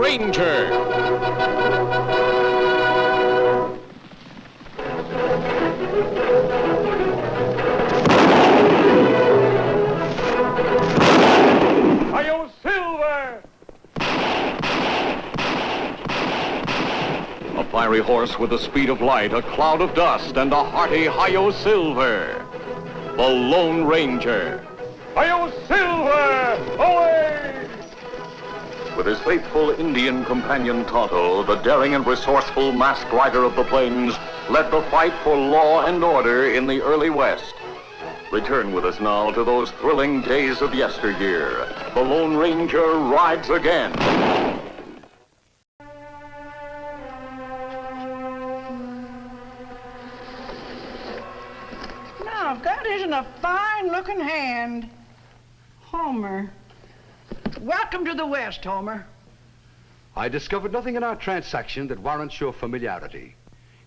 Ranger. Hi-yo, Silver! A fiery horse with the speed of light, a cloud of dust, and a hearty Hi-yo Silver. The Lone Ranger. Hi-yo, Silver! Away! With his faithful Indian companion Tonto, the daring and resourceful masked rider of the plains led the fight for law and order in the early West. Return with us now to those thrilling days of yesteryear. The Lone Ranger rides again. Now, that isn't a fine-looking hand. Homer. Welcome to the West, Homer. I discovered nothing in our transaction that warrants your familiarity.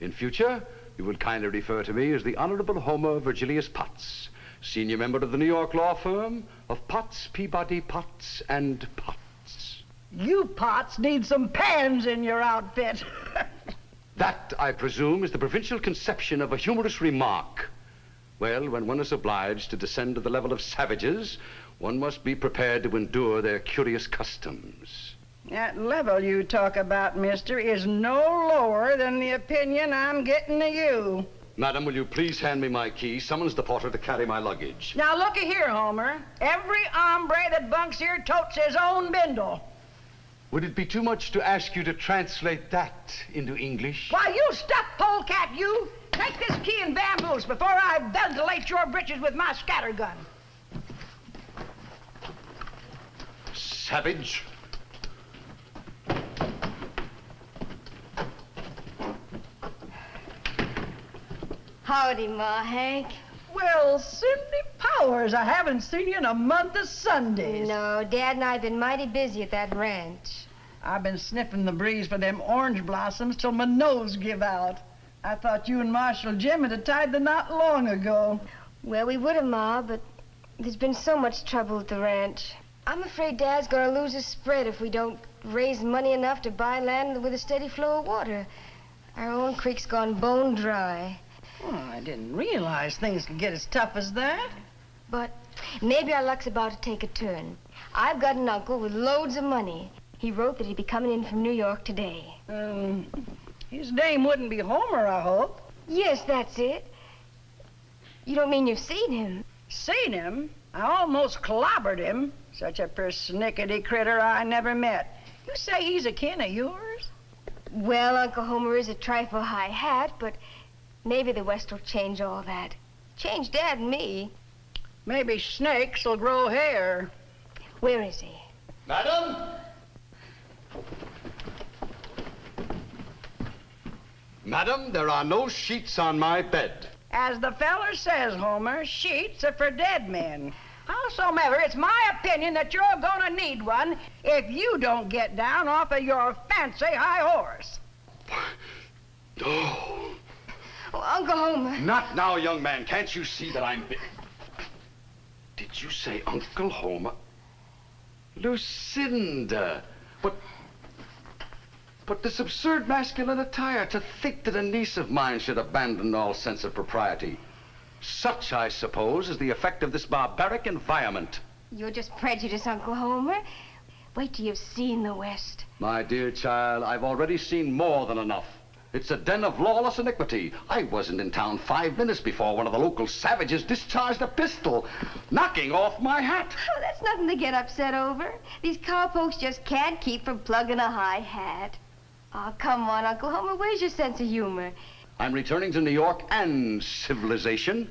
In future, you will kindly refer to me as the Honorable Homer Virgilius Potts, senior member of the New York law firm of Potts, Peabody, Potts, and Potts. You Potts need some pans in your outfit. That, I presume, is the provincial conception of a humorous remark. Well, when one is obliged to descend to the level of savages, one must be prepared to endure their curious customs. That level you talk about, mister, is no lower than the opinion I'm getting of you. Madam, will you please hand me my key? Summons the porter to carry my luggage. Now, looky here, Homer. Every hombre that bunks here totes his own bindle. Would it be too much to ask you to translate that into English? Why, you stuffed polecat, you! Take this key and vamoose before I ventilate your britches with my scattergun. Savage. Howdy, Ma Hank. Well, Cindy Powers, I haven't seen you in a month of Sundays. No, Dad and I have been mighty busy at that ranch. I've been sniffing the breeze for them orange blossoms till my nose give out. I thought you and Marshal Jim had tied the knot long ago. Well, we would have, Ma, but there's been so much trouble at the ranch. I'm afraid Dad's gonna lose his spread if we don't raise money enough to buy land with a steady flow of water. Our own creek's gone bone dry. Oh, I didn't realize things could get as tough as that. But maybe our luck's about to take a turn. I've got an uncle with loads of money. He wrote that he'd be coming in from New York today. His name wouldn't be Homer, I hope. Yes, that's it. You don't mean you've seen him? Seen him? I almost clobbered him. Such a persnickety critter I never met. You say he's a kin of yours? Well, Uncle Homer is a trifle high hat, but maybe the West will change all that. Change Dad and me. Maybe snakes will grow hair. Where is he? Madam? Madam, there are no sheets on my bed. As the feller says, Homer, sheets are for dead men. Howsomever, it's my opinion that you're gonna need one if you don't get down off of your fancy high horse. Oh. Oh, Uncle Homer. Not now, young man. Can't you see that I'm... Did you say Uncle Homer? Lucinda. But this absurd masculine attire, to think that a niece of mine should abandon all sense of propriety. Such, I suppose, is the effect of this barbaric environment. You're just prejudiced, Uncle Homer. Wait till you've seen the West. My dear child, I've already seen more than enough. It's a den of lawless iniquity. I wasn't in town 5 minutes before one of the local savages discharged a pistol, knocking off my hat. Oh, that's nothing to get upset over. These cowpokes just can't keep from plugging a high hat. Oh, come on, Uncle Homer. Where's your sense of humor? I'm returning to New York and civilization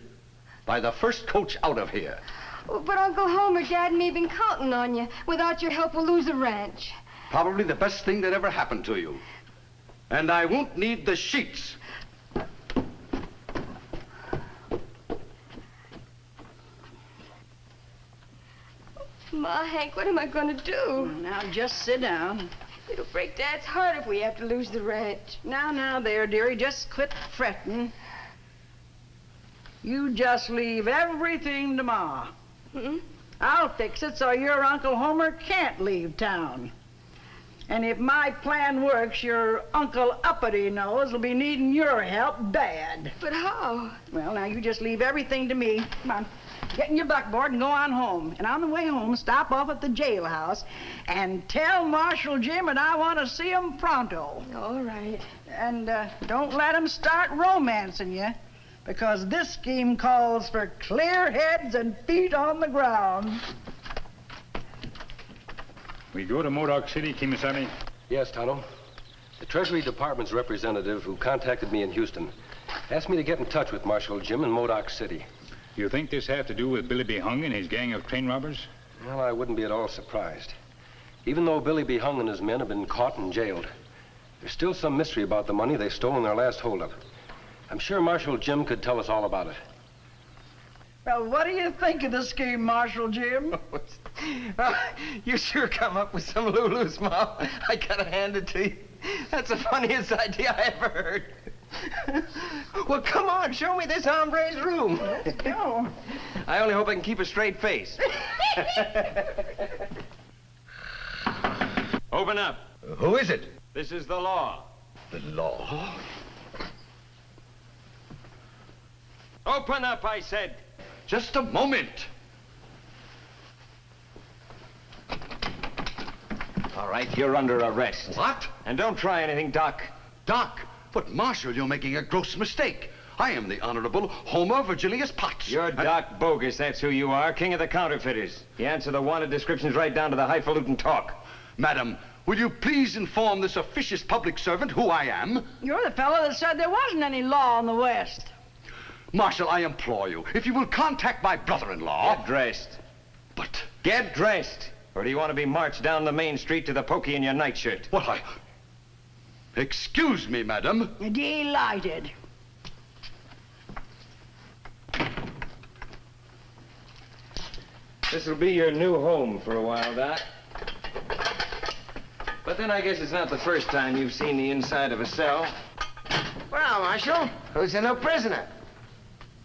by the first coach out of here. Oh, but Uncle Homer, Dad and me have been counting on you. Without your help, we'll lose the ranch. Probably the best thing that ever happened to you. And I won't need the sheets. Ma, Hank, what am I going to do? Now, just sit down. It'll break Dad's heart if we have to lose the ranch. Now, there, dearie, just quit fretting. You just leave everything to Ma. Hmm? I'll fix it so your Uncle Homer can't leave town. And if my plan works, your Uncle Uppity Nose will be needing your help bad. But how? Well, now you just leave everything to me. Come on, get in your buckboard and go on home. And on the way home, stop off at the jailhouse and tell Marshal Jim that I want to see him pronto. All right. And don't let him start romancing you, because this scheme calls for clear heads and feet on the ground. We go to Mordock City, Kemo Sabe? Yes, Tonto. The Treasury Department's representative who contacted me in Houston asked me to get in touch with Marshal Jim in Mordock City. You think this have to do with Billy B. Hung and his gang of train robbers? Well, I wouldn't be at all surprised. Even though Billy B. Hung and his men have been caught and jailed, there's still some mystery about the money they stole in their last holdup. I'm sure Marshal Jim could tell us all about it. Well, what do you think of the scheme, Marshal Jim? You sure come up with some Lulu's, Ma. I gotta hand it to you. That's the funniest idea I ever heard. Well, come on, show me this hombre's room. Let's go. I only hope I can keep a straight face. Open up. Who is it? This is the law. The law? Open up, I said. Just a moment. All right, you're under arrest. What? And don't try anything, Doc. Doc, but Marshal, you're making a gross mistake. I am the Honorable Homer Virgilius Potts. You're Doc Bogus, that's who you are, king of the counterfeiters. You answer the wanted descriptions right down to the highfalutin talk. Madam, will you please inform this officious public servant who I am? You're the fellow that said there wasn't any law in the West. Marshal, I implore you, if you will contact my brother-in-law... Get dressed. But... Get dressed. Or do you want to be marched down the main street to the pokey in your nightshirt? What, Excuse me, madam. Delighted. This'll be your new home for a while, Doc. But then I guess it's not the first time you've seen the inside of a cell. Well, Marshal, who's the new prisoner?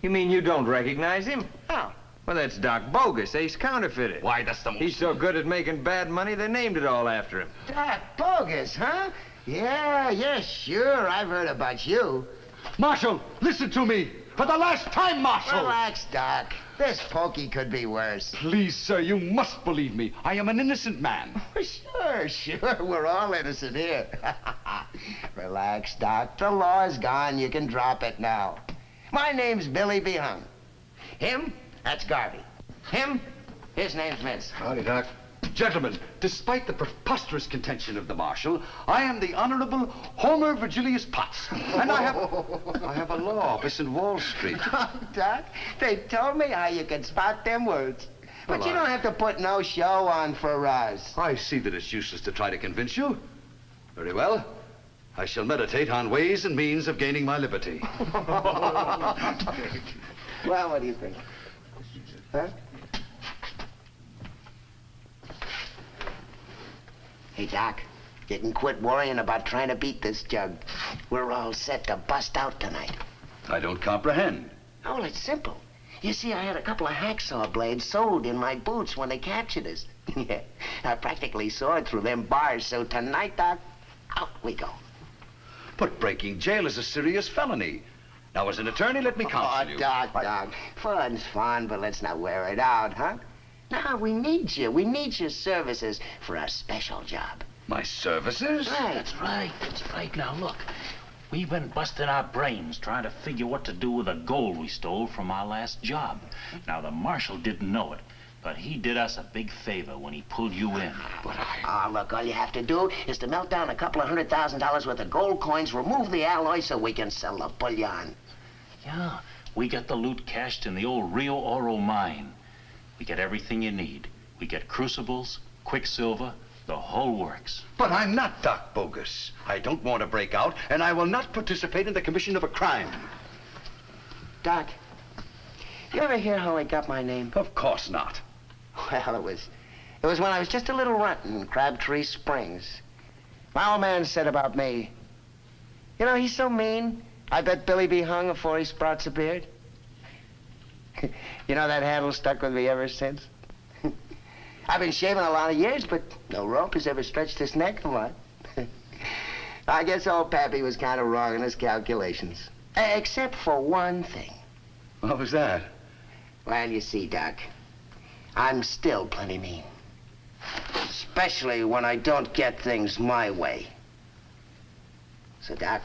You mean you don't recognize him? Oh. Well, that's Doc Bogus, ace counterfeiter. Why, that's the most... He's so good at making bad money, they named it all after him. Doc Bogus, huh? Yeah, sure. I've heard about you. Marshal, listen to me. For the last time, Marshal. Relax, Doc. This pokey could be worse. Please, sir, you must believe me. I am an innocent man. Sure. We're all innocent here. Relax, Doc. The law's gone. You can drop it now. My name's Billy B. Hung. Him, that's Garvey. Him, his name's Vince. Howdy, Doc. Gentlemen, despite the preposterous contention of the Marshal, I am the Honorable Homer Virgilius Potts. And I have a law office in Wall Street. Doc, they told me how you could spot them words. But Well, you don't have to put no show on for us. I see that it's useless to try to convince you. Very well. I shall meditate on ways and means of gaining my liberty. Well, what do you think? Huh? Hey, Doc, you can quit worrying about trying to beat this jug. We're all set to bust out tonight. I don't comprehend. Oh, well, it's simple. You see, I had a couple of hacksaw blades sewed in my boots when they captured us. Yeah, I practically sawed through them bars, so tonight, Doc, out we go. But breaking jail is a serious felony. Now, as an attorney, let me counsel you. Doc, fun's fun, but let's not wear it out, huh? Now, we need you. We need your services for a special job. My services? Right. That's right. Now, look. We've been busting our brains trying to figure what to do with the gold we stole from our last job. Now, the Marshal didn't know it, but he did us a big favor when he pulled you in. Oh, look, all you have to do is to melt down a couple of $100,000 worth of gold coins, remove the alloy so we can sell the bullion. Yeah, we got the loot cached in the old Rio Oro mine. We get everything you need. We get crucibles, quicksilver, the whole works. But I'm not Doc Bogus. I don't want to break out, and I will not participate in the commission of a crime. Doc, you ever hear how I got my name? Of course not. Well, it was when I was just a little runt in Crabtree Springs. My old man said about me, you know, he's so mean, I bet Billy B. Hung before he sprouts a beard. You know, that handle stuck with me ever since. I've been shaving a lot of years, but no rope has ever stretched his neck a lot. I guess old Pappy was kind of wrong in his calculations. Except for one thing. What was that? Well, you see, Doc, I'm still plenty mean. Especially when I don't get things my way. So, Doc,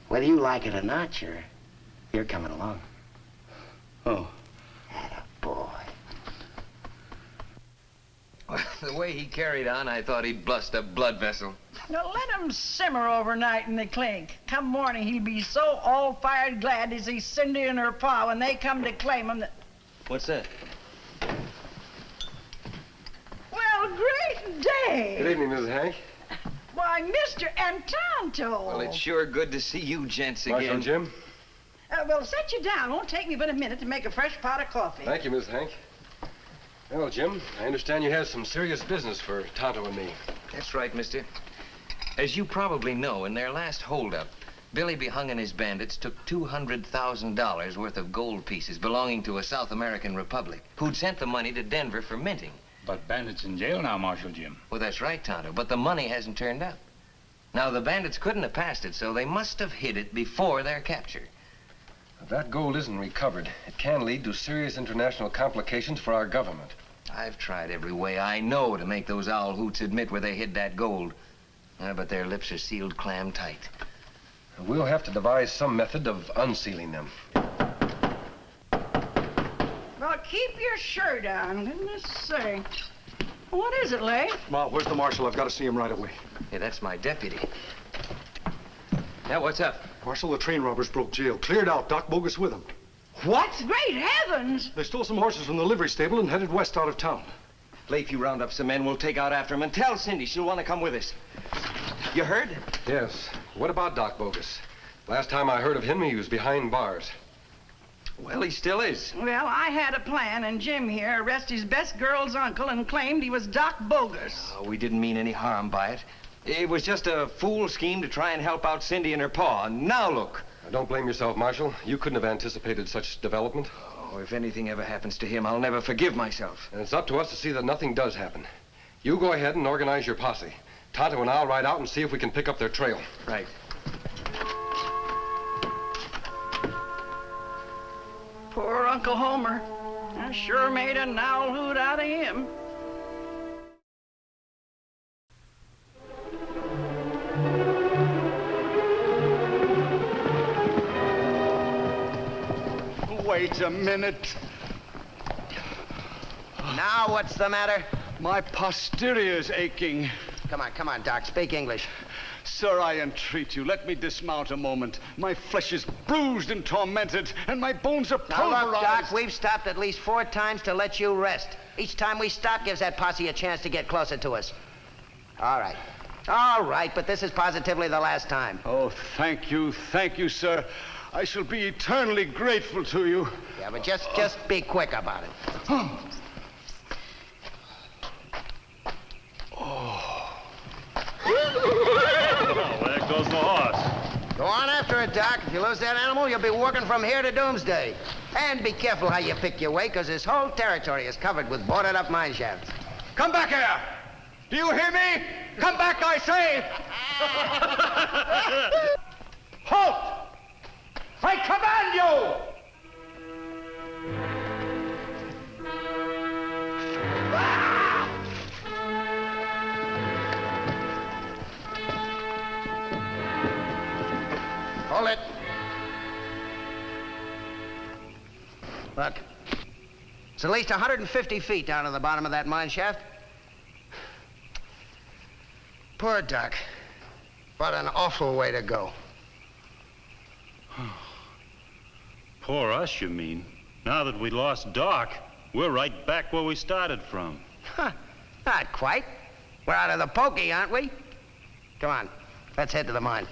whether you like it or not, you're coming along. Oh. Attaboy. Well, the way he carried on, I thought he'd bust a blood vessel. Now let him simmer overnight in the clink. Come morning, he'll be so all-fired glad to see Cindy and her pa when they come to claim him that... What's that? Well, great day! Good evening, Mrs. Hank. Why, Mr. and Tonto! Well, it's sure good to see you gents again. Marshal Jim. Well, set you down. Won't take me but a minute to make a fresh pot of coffee. Thank you, Mrs. Hank. Well, Jim, I understand you have some serious business for Tonto and me. That's right, mister. As you probably know, in their last holdup, Billy Behung and his bandits took $200,000 worth of gold pieces belonging to a South American republic who'd sent the money to Denver for minting. But Bandit's in jail now, Marshal Jim. Well, that's right, Tonto, but the money hasn't turned up. Now, the bandits couldn't have passed it, so they must have hid it before their capture. If that gold isn't recovered, it can lead to serious international complications for our government. I've tried every way I know to make those owl hoots admit where they hid that gold. But their lips are sealed clam tight. We'll have to devise some method of unsealing them. Well, keep your shirt on. Goodness sake. What is it, Leigh? Ma, where's the marshal? I've got to see him right away. Yeah, that's my deputy. Now, what's up? Marshal, the train robbers broke jail. Cleared out. Doc Bogus with them. What? Great heavens! They stole some horses from the livery stable and headed west out of town. Leigh, if you round up some men, we'll take out after him. And tell Cindy she'll want to come with us. You heard? Yes. What about Doc Bogus? Last time I heard of him, he was behind bars. Well, he still is. Well, I had a plan, and Jim here arrested his best girl's uncle and claimed he was Doc Bogus. Oh, we didn't mean any harm by it. It was just a fool scheme to try and help out Cindy and her pa. Now look. Now, don't blame yourself, Marshal. You couldn't have anticipated such development. Oh, if anything ever happens to him, I'll never forgive myself. And it's up to us to see that nothing does happen. You go ahead and organize your posse. Tonto and I'll ride out and see if we can pick up their trail. Right. Poor Uncle Homer. I sure made an owl hoot out of him. Wait a minute. Now, what's the matter? My posterior's aching. Come on, Doc. Speak English. Sir, I entreat you, let me dismount a moment. My flesh is bruised and tormented, and my bones are Now, pulverized. look, Doc, we've stopped at least 4 times to let you rest. Each time we stop gives that posse a chance to get closer to us. All right, but this is positively the last time. Oh, thank you, sir. I shall be eternally grateful to you. Yeah, but just be quick about it. Oh, there goes the horse. Go on after it, Doc. If you lose that animal, you'll be walking from here to doomsday. And be careful how you pick your way, because this whole territory is covered with boarded-up mine shafts. Come back here! Do you hear me? Come back, I say! Halt! I command you! Hold it. Look, it's at least 150 feet down to the bottom of that mine shaft. Poor Doc. What an awful way to go. Poor us, you mean? Now that we lost Doc, we're right back where we started from. Huh. Not quite. We're out of the pokey, aren't we? Come on, let's head to the mine.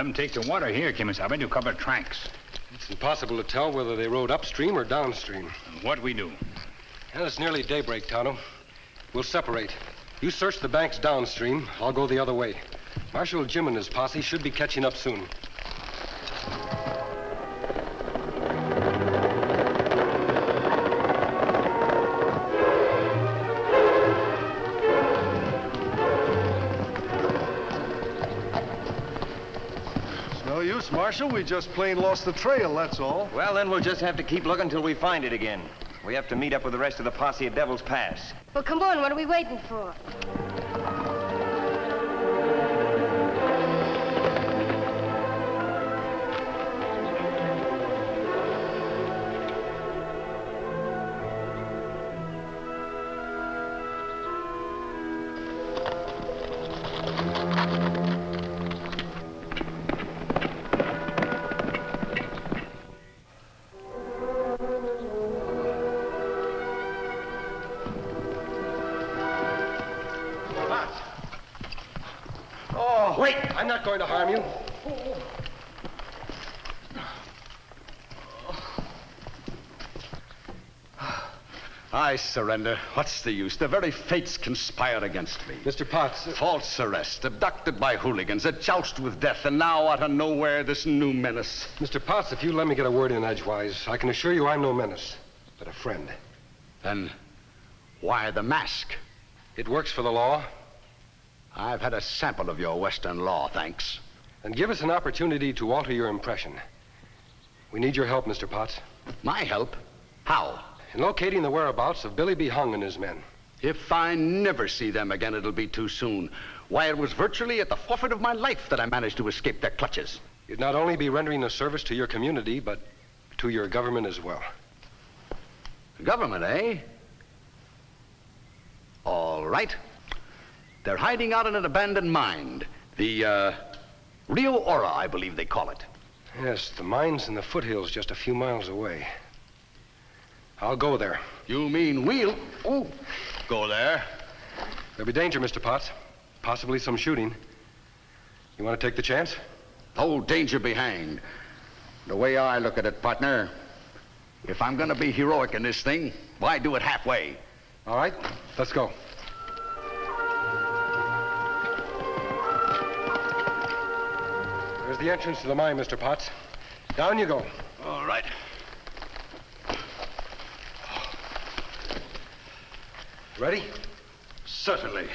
them take the water here, Kemo Sabe, to cover tracks. It's impossible to tell whether they rode upstream or downstream. What we do? And it's nearly daybreak, Tonto. We'll separate. You search the banks downstream. I'll go the other way. Marshal Jim and his posse should be catching up soon. No use, Marshal. We just plain lost the trail, that's all. Well, then we'll just have to keep looking till we find it again. We have to meet up with the rest of the posse at Devil's Pass. Well, come on. What are we waiting for? Wait! I'm not going to harm you. I surrender. What's the use? The very fates conspire against me. Mr. Potts. False arrest, abducted by hooligans, a joust with death, and now out of nowhere, this new menace. Mr. Potts, if you let me get a word in edgewise, I can assure you I'm no menace, but a friend. Then why the mask? It works for the law. I've had a sample of your Western law, thanks. And give us an opportunity to alter your impression. We need your help, Mr. Potts. My help? How? In locating the whereabouts of Billy B. Hung and his men. If I never see them again, it'll be too soon. Why, it was virtually at the forfeit of my life that I managed to escape their clutches. You'd not only be rendering a service to your community, but to your government as well. Government, eh? All right. They're hiding out in an abandoned mine. The, Rio Ora, I believe they call it. Yes, the mine's in the foothills just a few miles away. I'll go there. You mean we'll... Oh, go there? There'll be danger, Mr. Potts. Possibly some shooting. You want to take the chance? Oh, danger be hanged. The way I look at it, partner, if I'm gonna be heroic in this thing, why do it halfway? All right, let's go. There's the entrance to the mine, Mr. Potts. Down you go. All right. Ready? Certainly.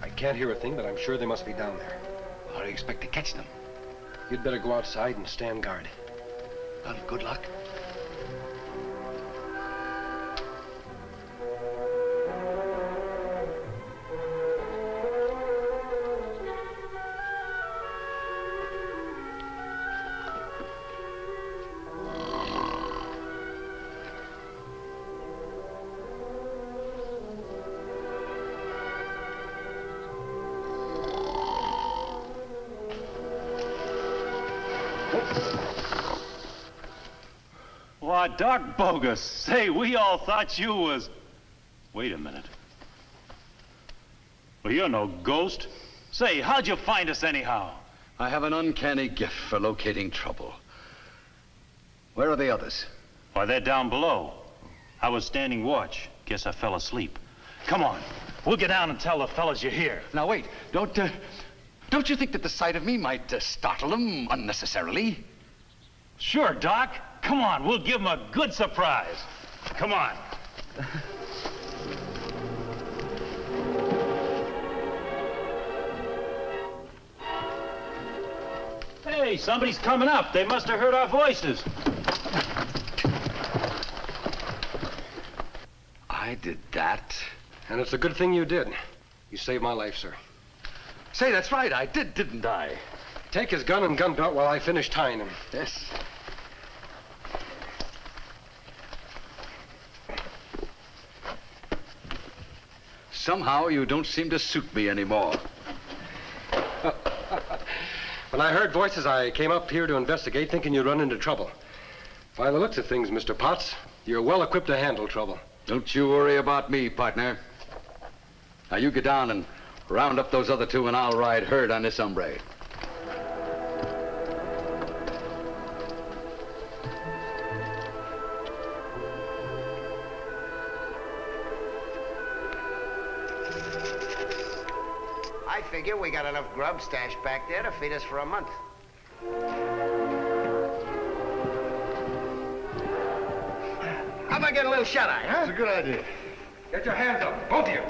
I can't hear a thing, but I'm sure they must be down there. How do you expect to catch them? You'd better go outside and stand guard. Well, good luck. Why, Doc Bogus, say, we all thought you was... Wait a minute. Well, you're no ghost. Say, how'd you find us anyhow? I have an uncanny gift for locating trouble. Where are the others? Why, they're down below. I was standing watch. Guess I fell asleep. Come on. We'll get down and tell the fellas you're here. Now, wait. Don't you think that the sight of me might startle them unnecessarily? Sure, Doc. Come on, we'll give them a good surprise. Come on. Hey, somebody's coming up. They must have heard our voices. I did that. And it's a good thing you did. You saved my life, sir. Say, that's right. I did, didn't I? Take his gun and gun belt while I finish tying him. Yes. Somehow you don't seem to suit me anymore. When I heard voices, I came up here to investigate, thinking you'd run into trouble. By the looks of things, Mr. Potts, you're well equipped to handle trouble. Don't you worry about me, partner. Now you get down and round up those other two and I'll ride herd on this hombre. I figure we got enough grub stashed back there to feed us for a month. How about getting a little shut-eye, huh? That's a good idea. Get your hands up, both of you.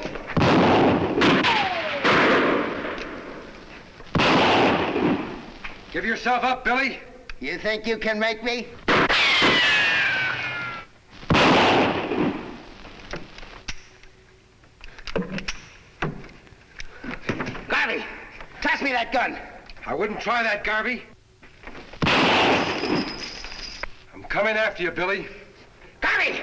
Give yourself up, Billy. You think you can make me? Garvey, toss me that gun. I wouldn't try that, Garvey. I'm coming after you, Billy. Garvey!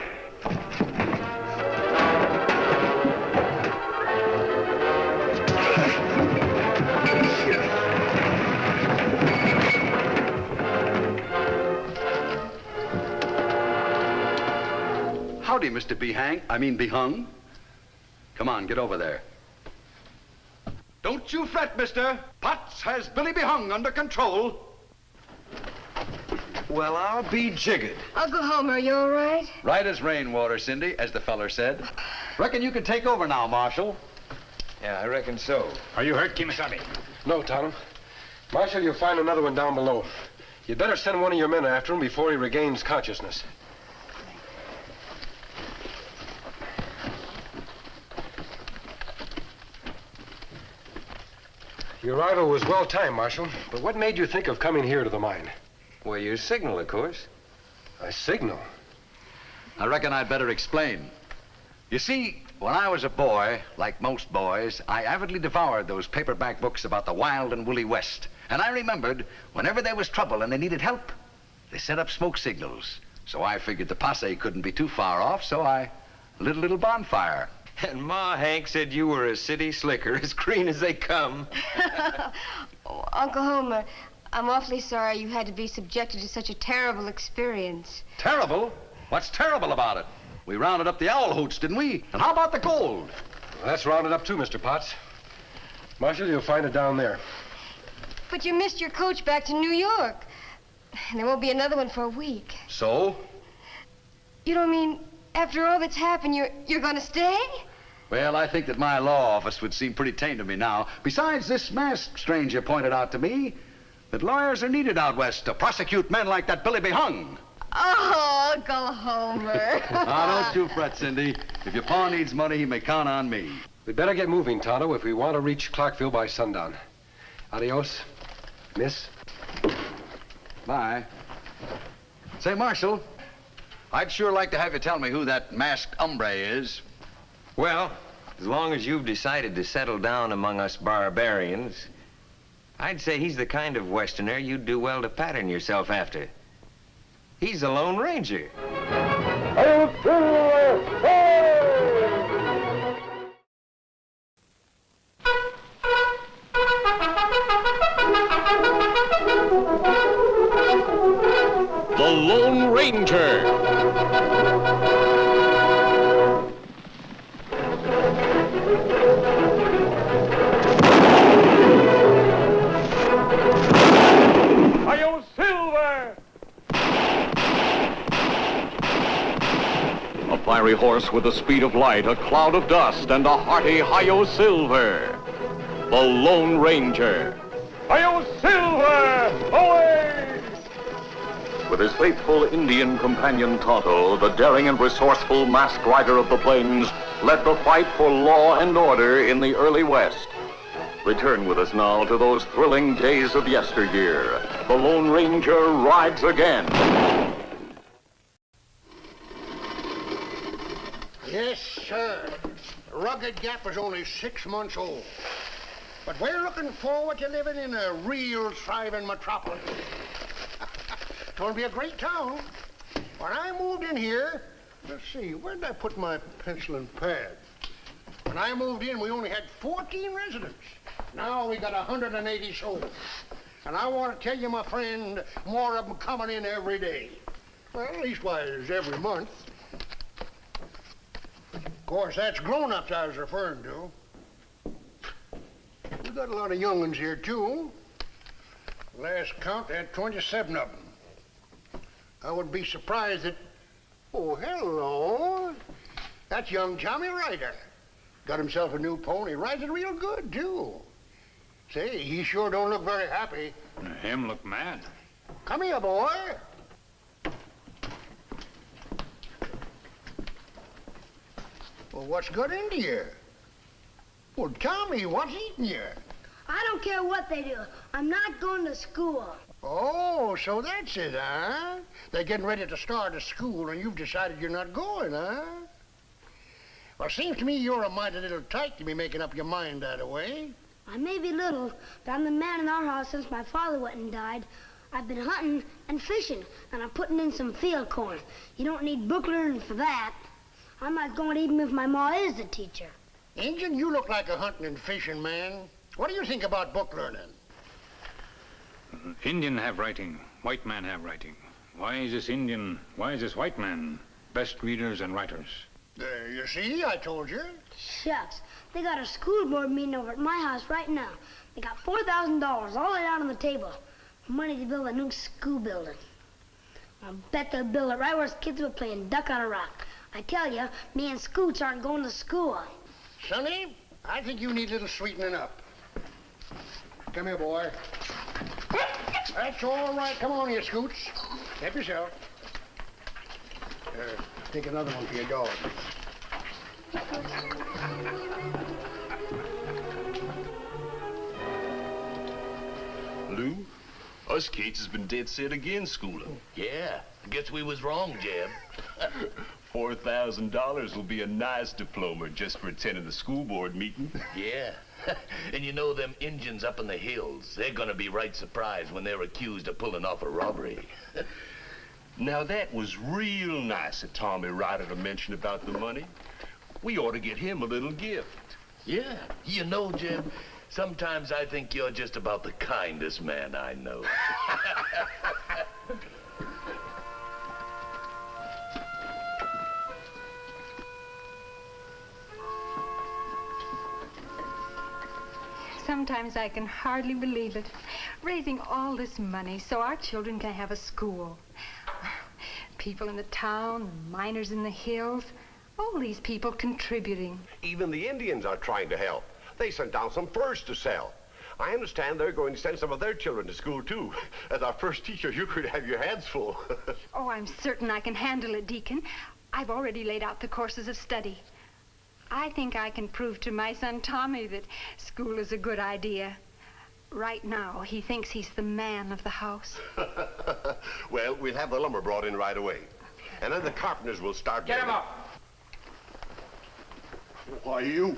Howdy, Mr. Behung. Come on, get over there. Don't you fret, mister. Potts has Billy Behung under control. Well, I'll be jiggered. Uncle Homer, you all right? Right as rainwater, Cindy, as the feller said. Reckon you can take over now, Marshal. Yeah, I reckon so. Are you hurt, Kemo Sabe? No, Tonto. Marshal, you'll find another one down below. You'd better send one of your men after him before he regains consciousness. Your arrival was well timed, Marshal. But what made you think of coming here to the mine? Well, your signal, of course. A signal? I reckon I'd better explain. You see, when I was a boy, like most boys, I avidly devoured those paperback books about the wild and woolly West. And I remembered, whenever there was trouble and they needed help, they set up smoke signals. So I figured the posse couldn't be too far off, so I lit a little bonfire. And Ma Hank said you were a city slicker, as green as they come. Oh, Uncle Homer, I'm awfully sorry you had to be subjected to such a terrible experience. Terrible? What's terrible about it? We rounded up the owl hoots, didn't we? And how about the gold? Well, that's rounded up too, Mr. Potts. Marshal, you'll find it down there. But you missed your coach back to New York. And there won't be another one for a week. So? You don't mean after all that's happened, you're gonna stay? Well, I think that my law office would seem pretty tame to me now. Besides, this masked stranger pointed out to me that lawyers are needed out west to prosecute men like that Billy Behung. Oh, Uncle Homer. Now, don't you fret, Cindy. If your pa needs money, he may count on me. We'd better get moving, Tonto, if we want to reach Clarkville by sundown. Adios, miss. Bye. Say, Marshal, I'd sure like to have you tell me who that masked hombre is. Well, as long as you've decided to settle down among us barbarians, I'd say he's the kind of Westerner you'd do well to pattern yourself after. He's the Lone Ranger. The Lone Ranger. A fiery horse with the speed of light, a cloud of dust, and a hearty Hi-Yo Silver. The Lone Ranger. Hi-Yo Silver! Away! With his faithful Indian companion Tonto, the daring and resourceful masked rider of the plains led the fight for law and order in the early West. Return with us now to those thrilling days of yesteryear. The Lone Ranger rides again. Yes, sir. Rugged Gap is only 6 months old. But we're looking forward to living in a real thriving metropolis. It's going to be a great town. When I moved in here, let's see, where did I put my pencil and pad? When I moved in, we only had 14 residents. Now we got 180 souls. And I want to tell you, my friend, more of them coming in every day. Well, leastwise, every month. Of course, that's grown-ups I was referring to. We got a lot of young'uns here, too. Last count, they had 27 of them. I would be surprised that... Oh, hello. That's young Tommy Ryder. Got himself a new pony. Rides it real good, too. Say, he sure don't look very happy. Him look mad. Come here, boy. Well, what's got into you? Well, Tommy, what's eating you? I don't care what they do. I'm not going to school. Oh, so that's it, huh? They're getting ready to start a school, and you've decided you're not going, huh? Well, seems to me you're a mighty little tyke to be making up your mind that way. I may be little, but I'm the man in our house since my father went and died. I've been hunting and fishing, and I'm putting in some field corn. You don't need book learning for that. I'm not going even if my ma is the teacher. Injun, you look like a hunting and fishing man. What do you think about book learning? Indian have writing, white man have writing. Why is this white man best readers and writers? You see, I told you. Shucks. They got a school board meeting over at my house right now. They got $4,000 all laid out on the table. Money to build a new school building. I bet they'll build it right where kids were playing duck on a rock. I tell you, me and Scoots aren't going to school. Sonny, I think you need a little sweetening up. Come here, boy. That's all right. Come on here, Scoots. Help yourself. Take another one for your dog. Lou, us kids has been dead set against schooling. Yeah, I guess we was wrong, Jeb. $4,000 will be a nice diploma just for attending the school board meeting. Yeah, and you know them Injuns up in the hills, they're gonna be right surprised when they're accused of pulling off a robbery. Now that was real nice of Tommy Ryder to mention about the money. We ought to get him a little gift. Yeah, you know, Jeb, sometimes I think you're just about the kindest man I know. Sometimes I can hardly believe it. Raising all this money so our children can have a school. People in the town, miners in the hills, all these people contributing. Even the Indians are trying to help. They sent down some furs to sell. I understand they're going to send some of their children to school, too. As our first teacher, you could have your hands full. Oh, I'm certain I can handle it, Deacon. I've already laid out the courses of study. I think I can prove to my son Tommy that school is a good idea. Right now, he thinks he's the man of the house. Well, we'll have the lumber brought in right away. And then the carpenters will start... Get him up! Why, you...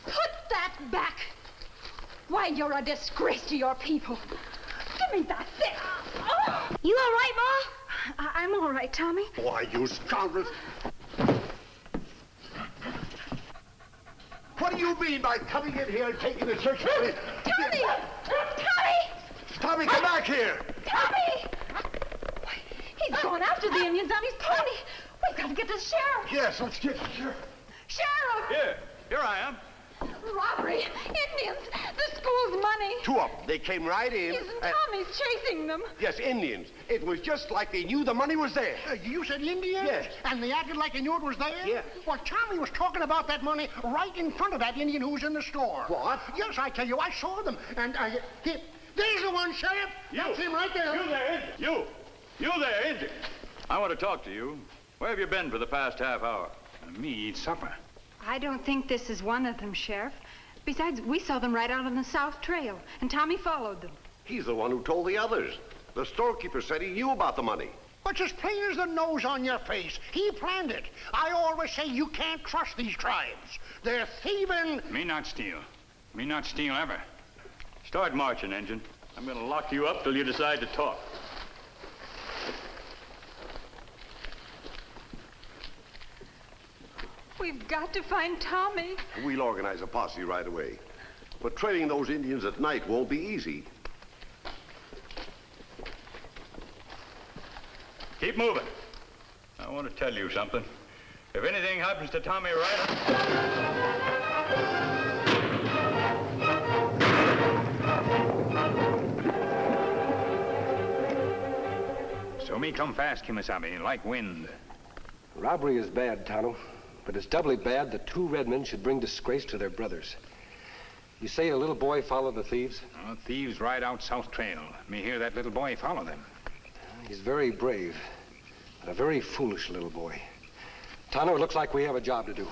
Put that back! Why, you're a disgrace to your people. Give me that thing! Oh. You all right, Ma? I'm all right, Tommy. Why, you scoundrels! What do you mean by coming in here and taking the search for me? Tommy! Tommy! Tommy, come back here! Tommy! He's going after the Indians on his pony. We've got to get to the sheriff. Yes, let's get the sheriff. Sheriff! Here I am. Robbery! Indians! The school's money! Two of them. They came right in. Isn't Tommy's chasing them? Yes, Indians. It was just like they knew the money was there. You said Indians? Yes. And they acted like they knew it was there? Yes. Well, Tommy was talking about that money right in front of that Indian who was in the store. What? Yes, I tell you, I saw them. And there's the one, Sheriff. That's him right there. You there, Indian. You there, Indian. I want to talk to you. Where have you been for the past half hour? And me eat supper. I don't think this is one of them, Sheriff. Besides, we saw them right out on the South Trail, and Tommy followed them. He's the one who told the others. The storekeeper said he knew about the money. It's as plain as the nose on your face. He planned it. I always say you can't trust these tribes. They're thieving. Me not steal. Me not steal ever. Start marching, Injun. I'm going to lock you up till you decide to talk. We've got to find Tommy. We'll organize a posse right away. But trailing those Indians at night won't be easy. Keep moving. I want to tell you something. If anything happens to Tommy Ryder... So me come fast, Kemo Sabe, like wind. Robbery is bad, Tonto. But it's doubly bad that two red men should bring disgrace to their brothers. You say a little boy followed the thieves? Oh, thieves ride out South Trail. Me hear that little boy follow them. He's very brave, but a very foolish little boy. Tonto, it looks like we have a job to do.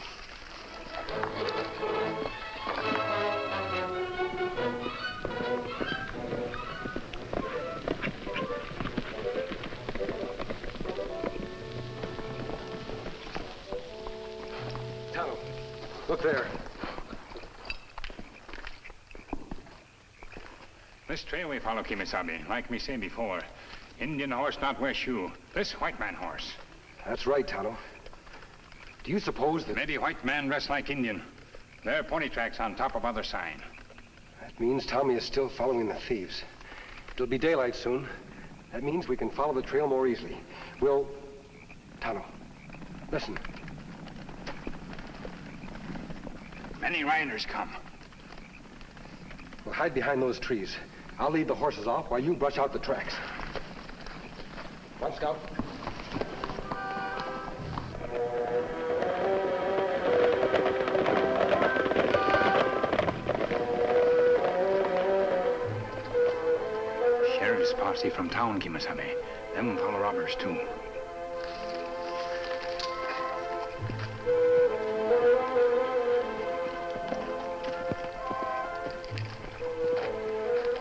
Tonto, look there. This trail we follow, Kemo Sabe, like me say before, Indian horse not wear shoe. This white man horse. That's right, Tonto. Do you suppose that... Maybe white man dressed like Indian. There are pony tracks on top of other sign. That means Tommy is still following the thieves. It'll be daylight soon. That means we can follow the trail more easily. We'll... Tonto, listen. Many riders come. We'll hide behind those trees. I'll lead the horses off while you brush out the tracks. One Scout. Sheriff's posse from town, Kemo Sabe. Them follow robbers, too.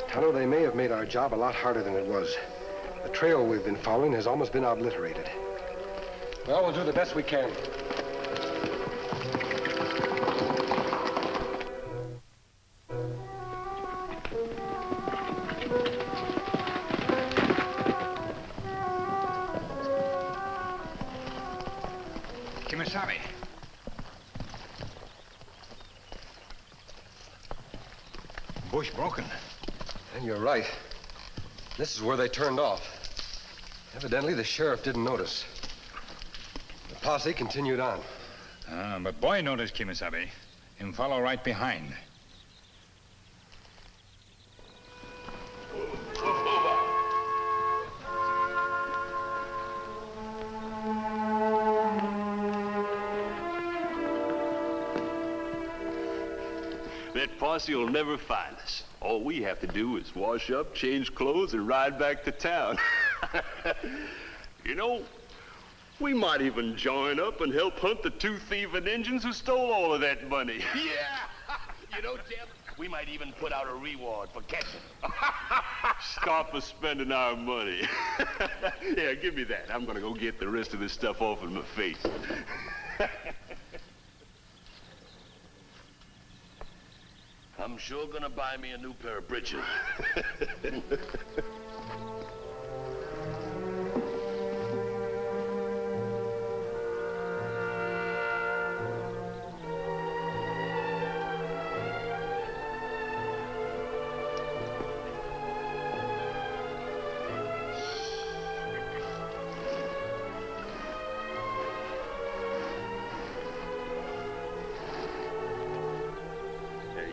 Tonto, they may have made our job a lot harder than it was. The trail we've been following has almost been obliterated. Well, we'll do the best we can. Kemo Sabe. Bush broken. And you're right. This is where they turned off. Evidently, the sheriff didn't notice. The posse continued on. But boy noticed, Kemo Sabe. Him follow right behind. That posse will never find us. All we have to do is wash up, change clothes, and ride back to town. You know, we might even join up and help hunt the two thieving Indians who stole all of that money. Yeah! You know, Jeb, we might even put out a reward for catching. Stop us spending our money. Yeah, give me that. I'm gonna go get the rest of this stuff off of my face. I'm sure gonna buy me a new pair of breeches.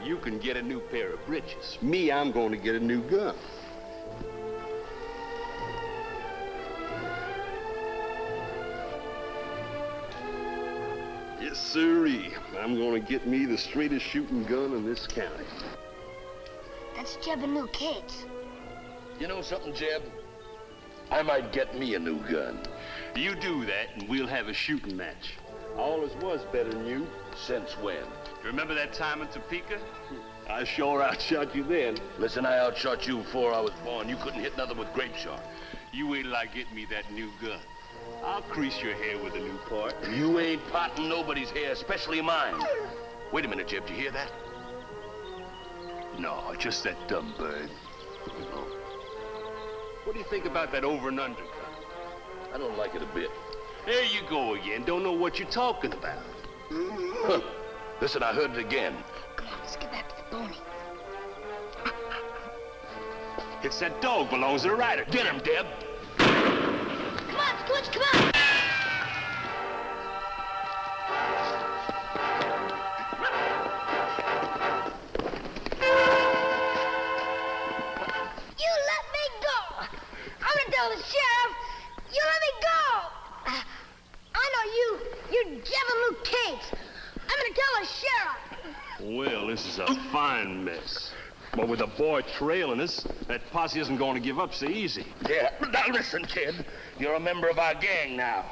You can get a new pair of breeches. Me, I'm going to get a new gun. Yes, sirree. I'm going to get me the straightest shooting gun in this county. That's Jeb and new kids. You know something, Jeb? I might get me a new gun. You do that, and we'll have a shooting match. I always was better than you. Since when? Remember that time in Topeka? I sure outshot you then. Listen, I outshot you before I was born. You couldn't hit nothing with grape shot. You wait till I get me that new gun. I'll crease your hair with a new part. You ain't potting nobody's hair, especially mine. Wait a minute, Jeb. Did you hear that? No, just that dumb bird. Oh. What do you think about that over and undercut? I don't like it a bit. There you go again. Don't know what you're talking about. Huh. Listen, I heard it again. Come on, let's get back to the pony. It's that dog belongs to the rider. Get him, Deb. Come on, Butch, come on! You let me go! I'm gonna tell the sheriff you let me go! I know you Devin Luke Cates. I'm gonna tell the sheriff. Well, this is a fine mess. But with the boy trailing us, that posse isn't going to give up so easy. Yeah. Now listen, kid. You're a member of our gang now.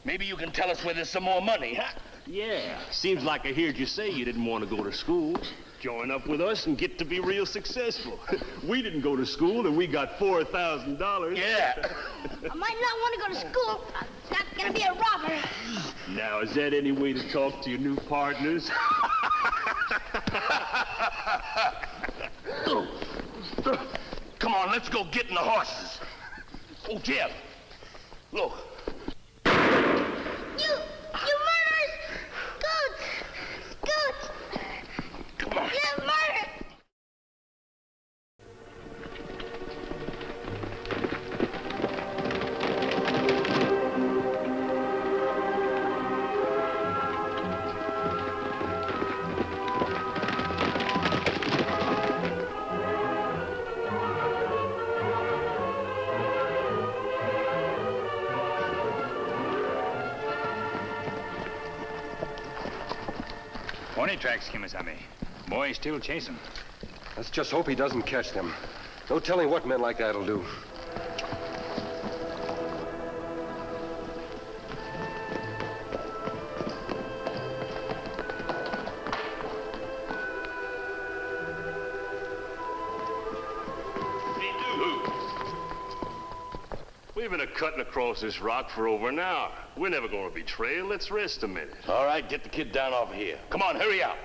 Maybe you can tell us where there's some more money, huh? Yeah. Seems like I heard you say you didn't want to go to school. Join up with us and get to be real successful. We didn't go to school and we got $4,000. Yeah. I might not want to go to school. I'm not gonna be a robber. Now, is that any way to talk to your new partners? Come on, let's go get in the horses. Oh, Jeb. Look. You murderers! Scoots! Come on. You murdered! Pony tracks, Kemo Sabe. Boy still chasing. Let's just hope he doesn't catch them. No telling what men like that'll do. We've been cutting across this rock for over an hour. We're never going to be trailed. Let's rest a minute. All right, get the kid down off here. Come on, hurry up.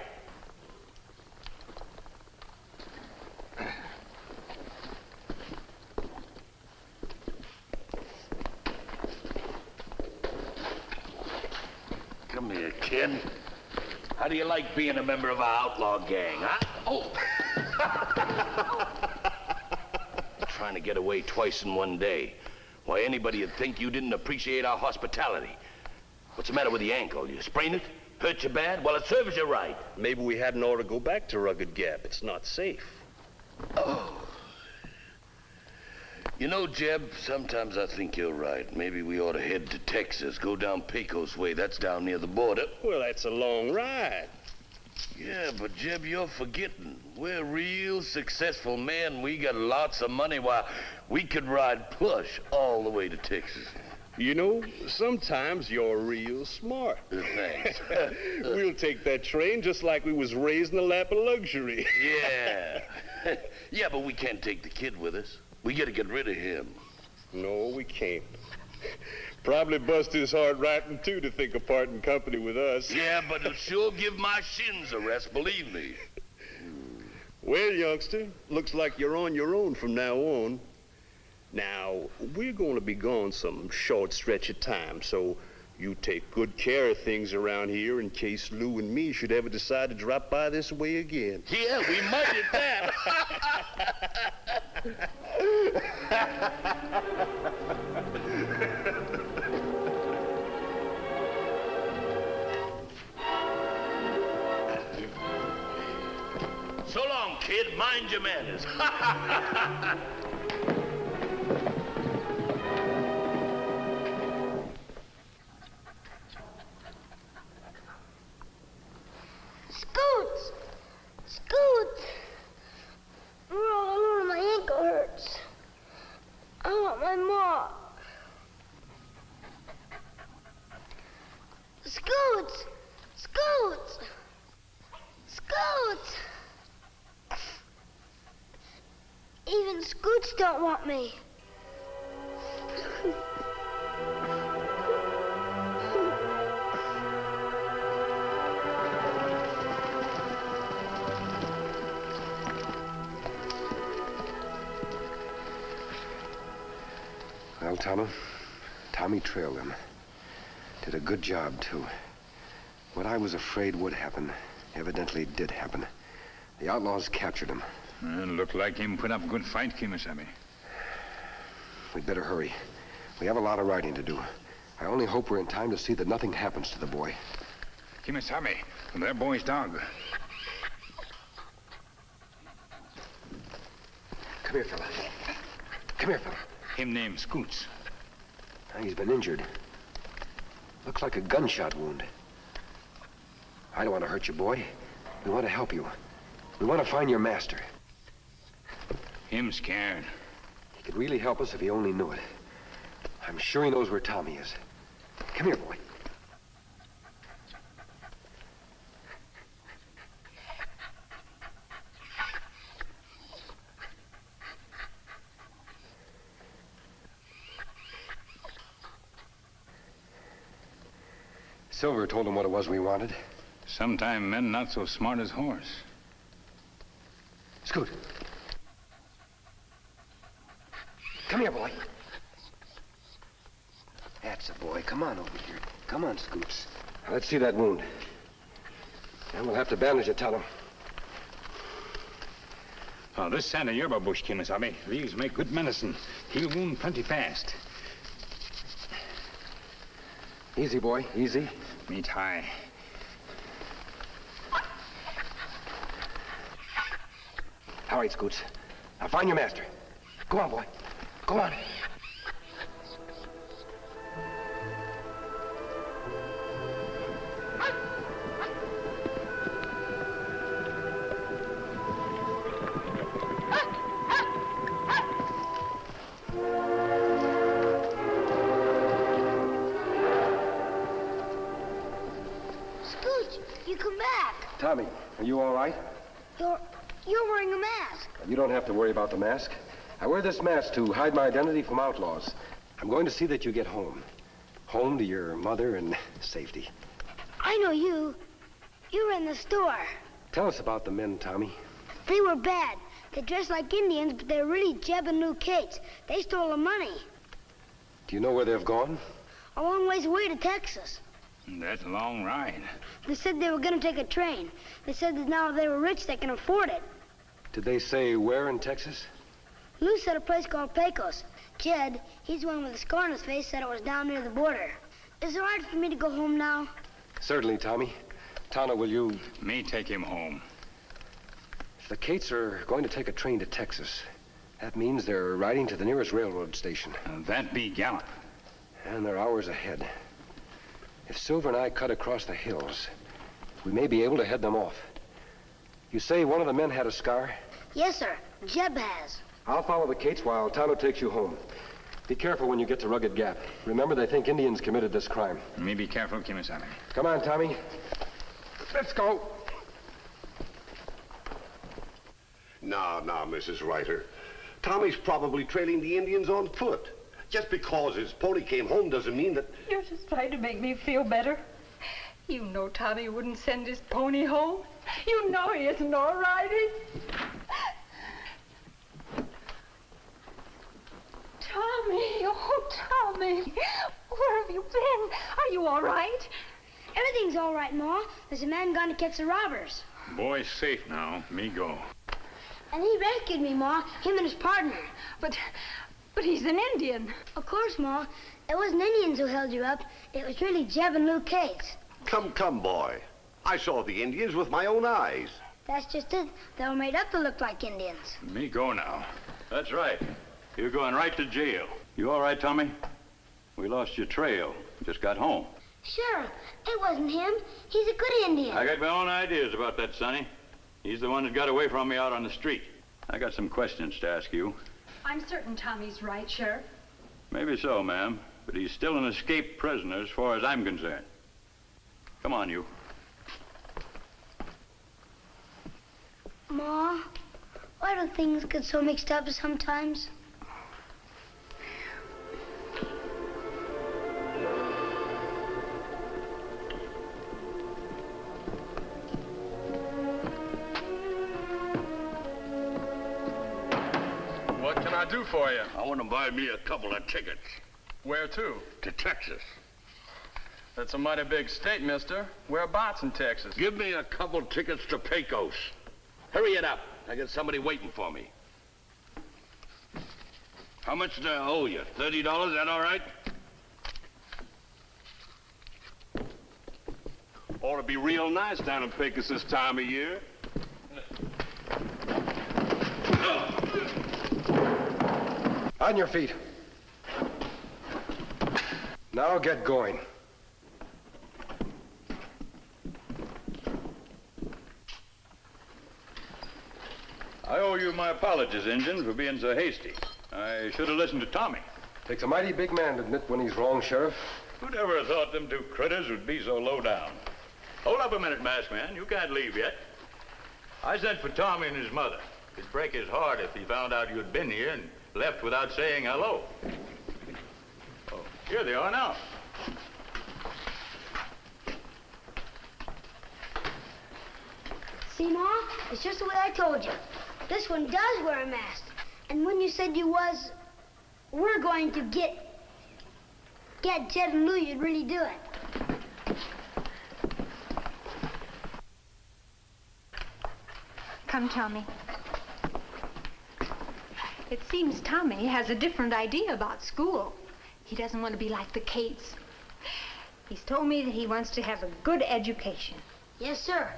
Come here, kid. How do you like being a member of our outlaw gang, huh? Oh! Trying to get away twice in one day. Why, anybody would think you didn't appreciate our hospitality. What's the matter with the ankle? You sprain it? Hurt you bad? Well, it serves you right. Maybe we hadn't ought to go back to Rugged Gap. It's not safe. Oh. You know, Jeb, sometimes I think you're right. Maybe we ought to head to Texas, go down Pecos way. That's down near the border. Well, that's a long ride. Yeah, but Jeb, you're forgetting. We're real successful men. We got lots of money. Why, we could ride plush all the way to Texas. You know, sometimes you're real smart. Thanks. We'll take that train just like we was raised in the lap of luxury. Yeah. Yeah, but we can't take the kid with us. We gotta get rid of him. No, we can't. Probably bust his heart right in two to think of parting company with us. Yeah, but it'll sure give my shins a rest, believe me. Well, youngster, looks like you're on your own from now on. Now, we're going to be gone some short stretch of time, so you take good care of things around here in case Lou and me should ever decide to drop by this way again. Yeah, we might at that. So long, kid. Mind your manners. Scoots! Scoots! We're all alone and my ankle hurts. I want my mom. Scoots! Scoots! Scoots! Even Scoots don't want me. Well, Tommy trailed him. Did a good job, too. What I was afraid would happen evidently did happen. The outlaws captured him. Looked like him put up a good fight, Kemo Sabe. We'd better hurry. We have a lot of riding to do. I only hope we're in time to see that nothing happens to the boy. Kemo Sabe, that boy's dog. Come here, fella. Come here, fella. Him named Scoots. He's been injured. Looks like a gunshot wound. I don't want to hurt you, boy. We want to help you. We want to find your master. Him scared. He could really help us if he only knew it. I'm sure he knows where Tommy is. Come here, boy. Silver told him what it was we wanted. Sometime men not so smart as horse. Scoot. Come here, boy. That's a boy. Come on over here. Come on, Scoots. Now, let's see that wound. And we'll have to bandage it, tell him. Oh, this Santa yerba bush, Kemo Sabe. These make good medicine. Heal wound plenty fast. Easy, boy. Easy. Meat high. All right, Scoots. Now find your master. Go on, boy. Go on. Scooch, you come back. Tommy, are you all right? You're wearing a mask. You don't have to worry about the mask. I wear this mask to hide my identity from outlaws. I'm going to see that you get home. Home to your mother and safety. I know you. You were in the store. Tell us about the men, Tommy. They were bad. They dressed like Indians, but they were really Jeb and Lou Cates. They stole the money. Do you know where they've gone? A long ways away to Texas. That's a long ride. They said they were going to take a train. They said that now if they were rich, they can afford it. Did they say where in Texas? Lou said a place called Pecos. Jed, he's the one with the scar on his face, said it was down near the border. Is it all right for me to go home now? Certainly, Tommy. Tonto, will you... Me take him home. If the Cates are going to take a train to Texas, that means they're riding to the nearest railroad station. That be Gallup. And they're hours ahead. If Silver and I cut across the hills, we may be able to head them off. You say one of the men had a scar? Yes, sir. Jeb has. I'll follow the Cates while Tonto takes you home. Be careful when you get to Rugged Gap. Remember, they think Indians committed this crime. Me be careful, Kemo Sabe. Come on, Tommy. Let's go. Now, Mrs. Ryder. Tommy's probably trailing the Indians on foot. Just because his pony came home doesn't mean that... You're just trying to make me feel better. You know Tommy wouldn't send his pony home. You know he isn't all right. Tommy, oh, Tommy, where have you been? Are you all right? Everything's all right, Ma. There's a man gone to catch the robbers. Boy's safe now. Me go. And he rescued me, Ma. Him and his partner. But he's an Indian. Of course, Ma. It wasn't Indians who held you up. It was really Jeb and Lou Cates. Come, boy. I saw the Indians with my own eyes. That's just it. They were made up to look like Indians. Me go now. That's right. You're going right to jail. You all right, Tommy? We lost your trail. Just got home. Sure. It wasn't him. He's a good Indian. I got my own ideas about that, Sonny. He's the one that got away from me out on the street. I got some questions to ask you. I'm certain Tommy's right, Sheriff. Maybe so, ma'am. But he's still an escaped prisoner as far as I'm concerned. Come on, you. Ma, why do things get so mixed up sometimes? What can I do for you? I want to buy me a couple of tickets. Where to? To Texas. That's a mighty big state, mister. Whereabouts in Texas? Give me a couple tickets to Pecos. Hurry it up. I got somebody waiting for me. How much do I owe you? $30, that all right? Ought to be real nice down in Pecos this time of year. On your feet. Now get going. I owe you my apologies, Injun, for being so hasty. I should have listened to Tommy. Takes a mighty big man to admit when he's wrong, Sheriff. Who'd ever thought them two critters would be so low down? Hold up a minute, masked man. You can't leave yet. I sent for Tommy and his mother. It'd break his heart if he found out you'd been here and left without saying hello. Oh, here they are now. See, Ma? It's just the way I told you. This one does wear a mask. And when you said you was, we're going to get Jed and Lou, you'd really do it. Come, Tommy. It seems Tommy has a different idea about school. He doesn't want to be like the Cates. He's told me that he wants to have a good education. Yes, sir.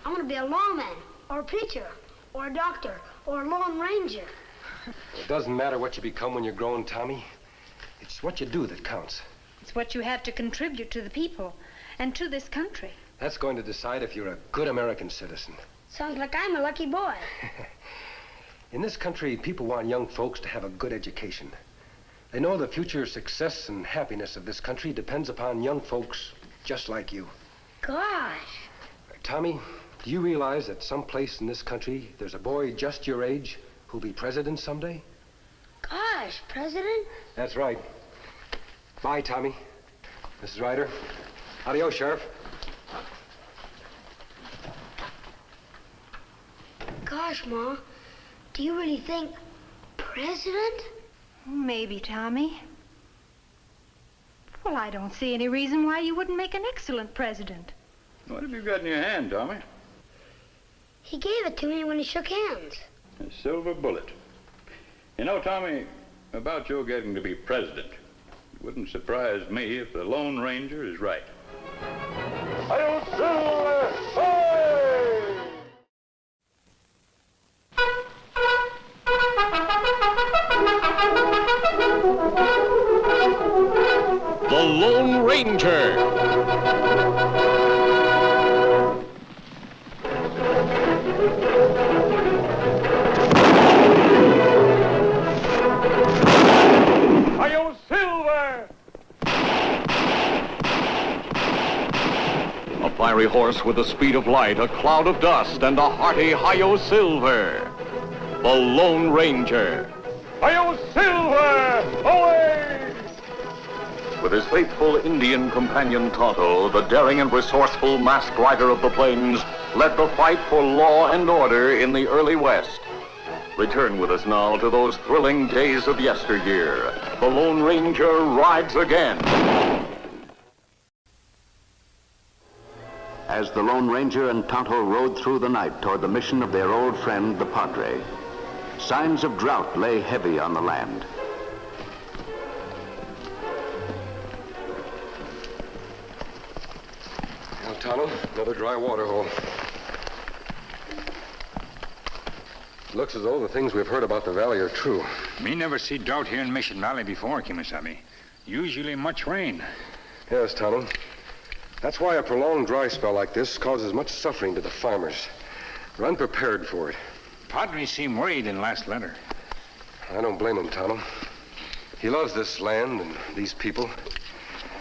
I want to be a lawman, or a preacher, or a doctor, or a Lone Ranger. It doesn't matter what you become when you're grown, Tommy. It's what you do that counts. It's what you have to contribute to the people and to this country. That's going to decide if you're a good American citizen. Sounds like I'm a lucky boy. In this country, people want young folks to have a good education. They know the future success and happiness of this country depends upon young folks just like you. Gosh. Tommy, do you realize that someplace in this country there's a boy just your age who'll be president someday? Gosh, President? That's right. Bye, Tommy. Mrs. Ryder. Adios, Sheriff. Gosh, Ma, do you really think president? Maybe, Tommy. Well, I don't see any reason why you wouldn't make an excellent president. What have you got in your hand, Tommy? He gave it to me when he shook hands. A silver bullet. You know, Tommy, about your getting to be president, it wouldn't surprise me if the Lone Ranger is right. Hail Silver! Hey! The Lone Ranger. Hail Silver! A fiery horse with the speed of light, a cloud of dust, and a hearty Hi-Yo Silver. The Lone Ranger. Hail Silver! Away! With his faithful Indian companion Tonto, the daring and resourceful masked rider of the plains led the fight for law and order in the early West. Return with us now to those thrilling days of yesteryear. The Lone Ranger rides again. As the Lone Ranger and Tonto rode through the night toward the mission of their old friend, the Padre, signs of drought lay heavy on the land. Well, Tonto, another dry water hole. It looks as though the things we've heard about the valley are true. Me never see drought here in Mission Valley before, Kemo Sabe. Usually much rain. Yes, Tonto. That's why a prolonged dry spell like this causes much suffering to the farmers. They're unprepared for it. Padre seemed worried in last letter. I don't blame him, Tonto. He loves this land and these people.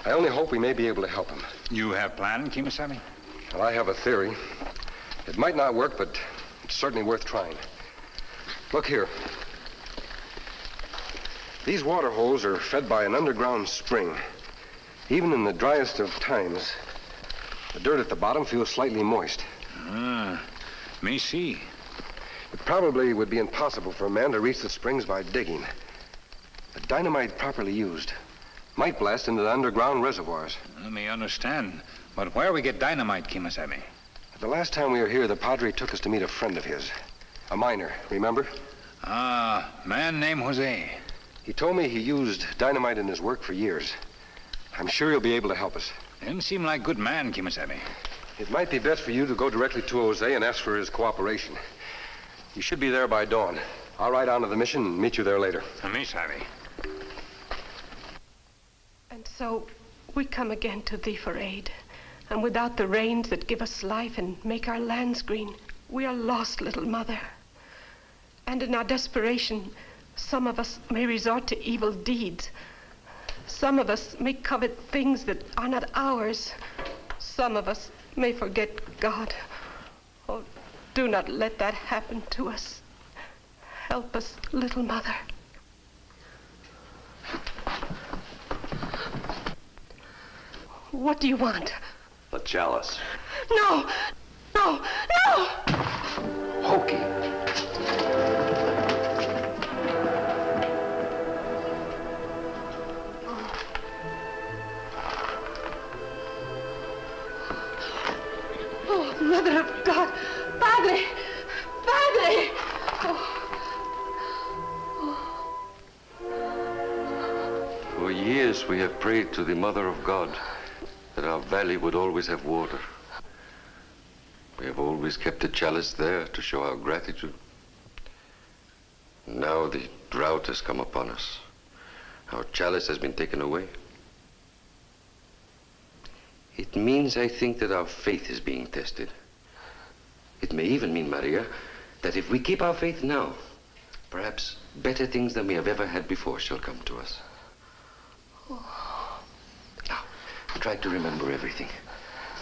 I only hope we may be able to help him. You have plan, Kemo Sabe? Well, I have a theory. It might not work, but it's certainly worth trying. Look here. These water holes are fed by an underground spring. Even in the driest of times, the dirt at the bottom feels slightly moist. Me see. It probably would be impossible for a man to reach the springs by digging. But dynamite properly used Might blast into the underground reservoirs. Let me understand. But where we get dynamite, Kemo Sabe? The last time we were here, the Padre took us to meet a friend of his. A miner, remember? Ah, man named Jose. He told me he used dynamite in his work for years. I'm sure he'll be able to help us. Didn't seem like good man, Kemo Sabe. It might be best for you to go directly to Jose and ask for his cooperation. You should be there by dawn. I'll ride on to the mission and meet you there later. Me Sabe. And so we come again to thee for aid. And without the rains that give us life and make our lands green, we are lost, little mother. And in our desperation, some of us may resort to evil deeds. Some of us may covet things that are not ours. Some of us may forget God. Oh, do not let that happen to us. Help us, little mother. What do you want? The chalice. No! No! No! Hokey. Oh, Mother of God! Padre! Padre! For years we have prayed to the Mother of God that our valley would always have water. We have always kept the chalice there to show our gratitude. Now the drought has come upon us. Our chalice has been taken away. It means, I think, that our faith is being tested. It may even mean, Maria, that if we keep our faith now, perhaps better things than we have ever had before shall come to us. Now, try to remember everything.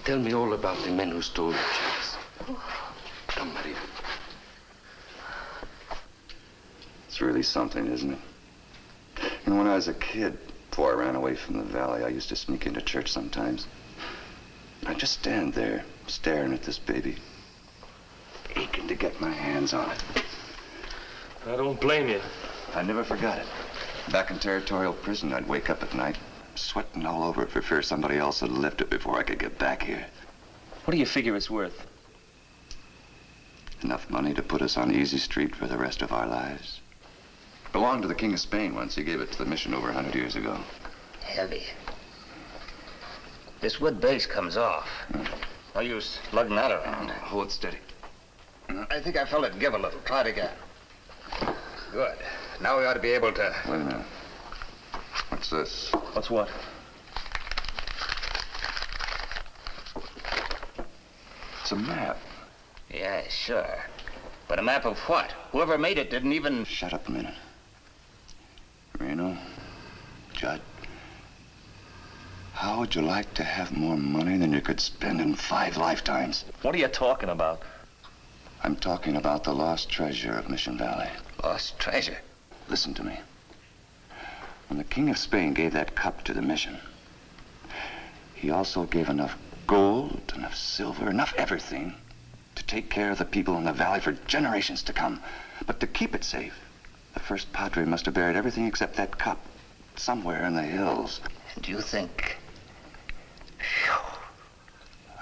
Tell me all about the men who stole the chalice. Come, Maria. It's really something, isn't it? You know, when I was a kid, before I ran away from the valley, I used to sneak into church sometimes. I'd just stand there, staring at this baby, aching to get my hands on it. I don't blame you. I never forgot it. Back in territorial prison, I'd wake up at night, sweating all over it for fear somebody else would lift it before I could get back here. What do you figure it's worth? Enough money to put us on easy street for the rest of our lives. Belonged to the King of Spain once. He gave it to the mission over 100 years ago. Heavy. This wood base comes off. No use lugging that around. Hold steady. I think I felt it give a little. Try it again. Good. Now we ought to be able to... Wait a minute. What's this? What's what? It's a map. Yeah, sure. But a map of what? Whoever made it didn't even... Shut up a minute. Reno, Judd, how would you like to have more money than you could spend in 5 lifetimes? What are you talking about? I'm talking about the lost treasure of Mission Valley. Lost treasure? Listen to me. When the King of Spain gave that cup to the mission, he also gave enough gold, enough silver, enough everything to take care of the people in the valley for generations to come. But to keep it safe, the first padre must have buried everything except that cup somewhere in the hills. Do you think...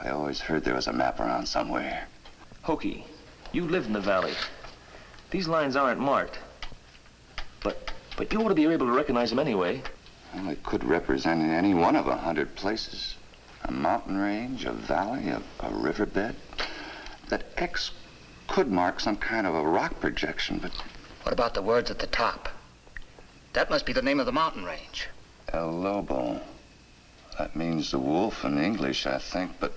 I always heard there was a map around somewhere. Hokey, you live in the valley. These lines aren't marked. But you ought to be able to recognize them anyway. Well, it could represent any one of 100 places. A mountain range, a valley, a riverbed. That X could mark some kind of a rock projection, but... What about the words at the top? That must be the name of the mountain range. El Lobo. That means the wolf in English, I think, but...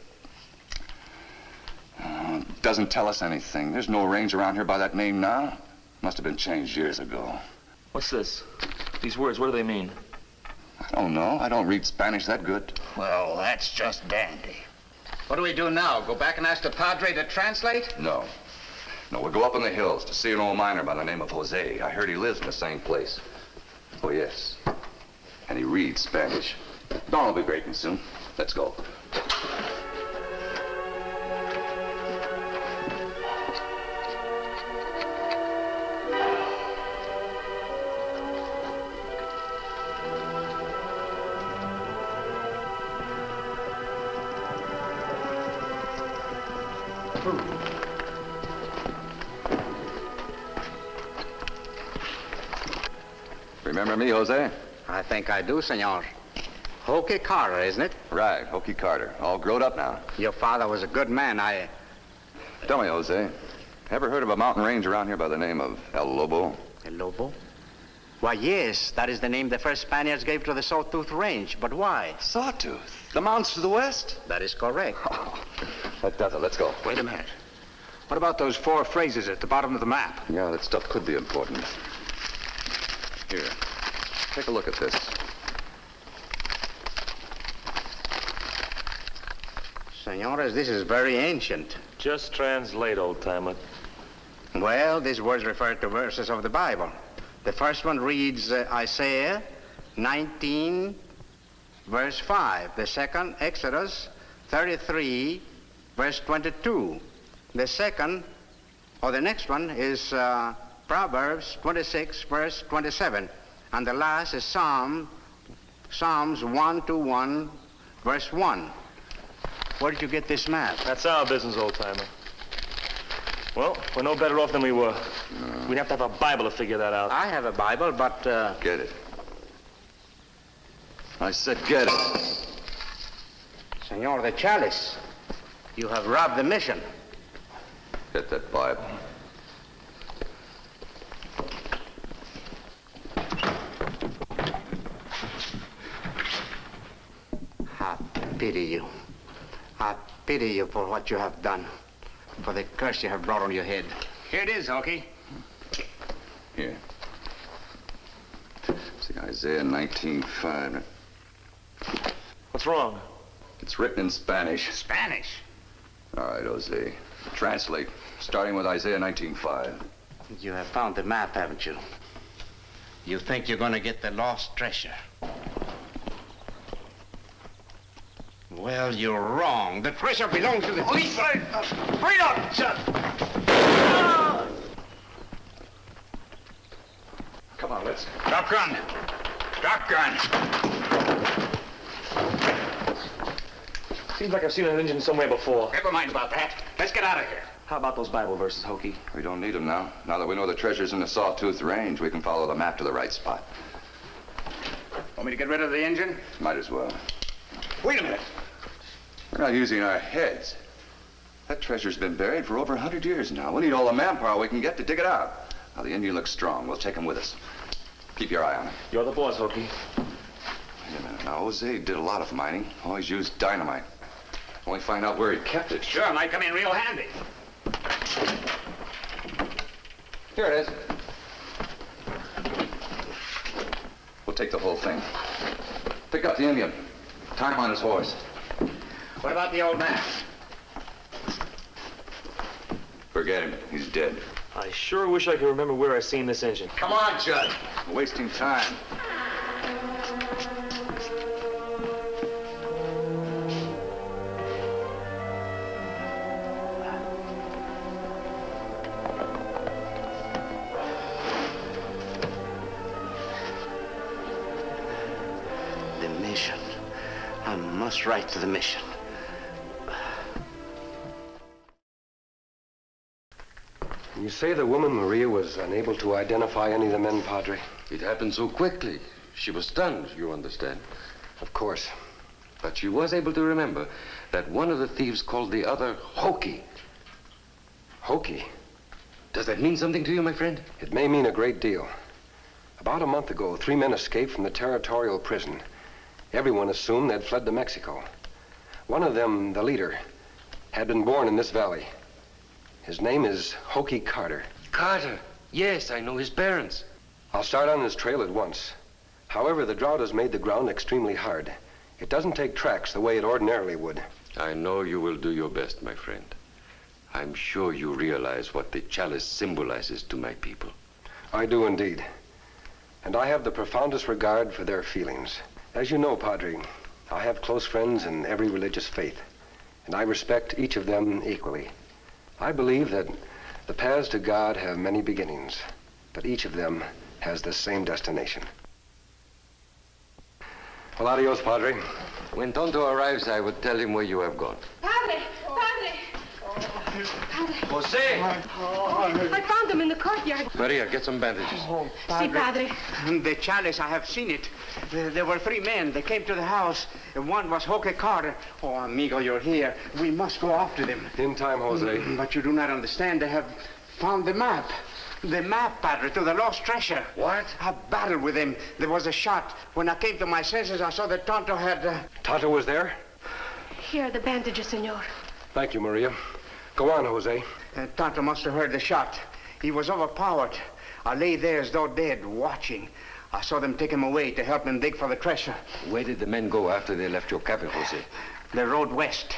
it doesn't tell us anything. There's no range around here by that name now. Must have been changed years ago. What's this? These words, what do they mean? I don't know. I don't read Spanish that good. Well, that's just dandy. What do we do now? Go back and ask the padre to translate? No. No, we'll go up in the hills to see an old miner by the name of Jose. I heard he lives in the same place. Oh, yes. And he reads Spanish. Dawn will be breaking soon. Let's go. Remember me, Jose? I think I do, senor. Hokey Carter, isn't it? Right, Hokey Carter. All grown up now. Your father was a good man. Tell me, Jose, ever heard of a mountain range around here by the name of El Lobo? El Lobo? Why, yes. That is the name the first Spaniards gave to the Sawtooth Range. But why? Sawtooth? The mountains to the west? That is correct. That does it. Let's go. Wait a minute. What about those 4 phrases at the bottom of the map? Yeah, that stuff could be important. Here, take a look at this. Senores, this is very ancient. Just translate, old-timer. Well, these words refer to verses of the Bible. The first one reads Isaiah 19, verse 5. The second, Exodus 33, verse 22. The next one is Proverbs 26, verse 27. And the last is Psalms 121, verse 1. Where did you get this map? That's our business, old-timer. Well, we're no better off than we were. We'd have to have a Bible to figure that out. I have a Bible, but... Get it. I said get it. Senor, the Chalice. You have robbed the mission. Get that Bible. I pity you. I pity you for what you have done, for the curse you have brought on your head. Here it is, Hokey. Here. See, Isaiah 19:5. What's wrong? It's written in Spanish. Spanish? All right, Jose. Translate, starting with Isaiah 19:5. You have found the map, haven't you? You think you're going to get the lost treasure. Well, you're wrong. The treasure belongs to the police. Freedom! Come on, let's... Drop gun. Drop gun. Seems like I've seen an engine somewhere before. Never mind about that. Let's get out of here. How about those Bible verses, Hokey? We don't need them now. Now that we know the treasure's in the Sawtooth Range, we can follow the map to the right spot. Want me to get rid of the engine? Might as well. Wait a minute. We're not using our heads. That treasure's been buried for over 100 years now. We need all the manpower we can get to dig it out. Now, the engine looks strong. We'll take him with us. Keep your eye on it. You're the boss, Hokey. Wait a minute. Now, Jose did a lot of mining. Always used dynamite. Only find out where he kept it. Sure, might come in real handy. Here it is. We'll take the whole thing. Pick up the Indian. Tie him on his horse. What about the old man? Forget him. He's dead. I sure wish I could remember where I seen this engine. Come on, Judd. We're wasting time. The mission. I must write to the mission. You say the woman, Maria, was unable to identify any of the men, Padre? It happened so quickly. She was stunned, you understand. Of course. But she was able to remember that one of the thieves called the other Hokey. Hokey? Does that mean something to you, my friend? It may mean a great deal. About a month ago, 3 men escaped from the territorial prison. Everyone assumed they'd fled to Mexico. One of them, the leader, had been born in this valley. His name is Hokey Carter. Carter? Yes, I know his parents. I'll start on his trail at once. However, the drought has made the ground extremely hard. It doesn't take tracks the way it ordinarily would. I know you will do your best, my friend. I'm sure you realize what the chalice symbolizes to my people. I do indeed. And I have the profoundest regard for their feelings. As you know, Padre, I have close friends in every religious faith, and I respect each of them equally. I believe that the paths to God have many beginnings, but each of them has the same destination. Well, adios, Padre. When Tonto arrives, I will tell him where you have gone. Padre! Padre! Jose! I found them in the courtyard. Maria, get some bandages. Oh, Si, Padre. The Chalice, I have seen it. There were 3 men. They came to the house. One was Jose Carter. Oh, amigo, you're here. We must go after them. In time, Jose. But you do not understand. They have found the map. The map, Padre, to the lost treasure. What? I battled with him. There was a shot. When I came to my senses, I saw that Tonto had... Tonto was there? Here are the bandages, senor. Thank you, Maria. Go on, Jose. Tonto must have heard the shot. He was overpowered. I lay there as though dead, watching. I saw them take him away to help him dig for the treasure. Where did the men go after they left your cabin, Jose? They rode west.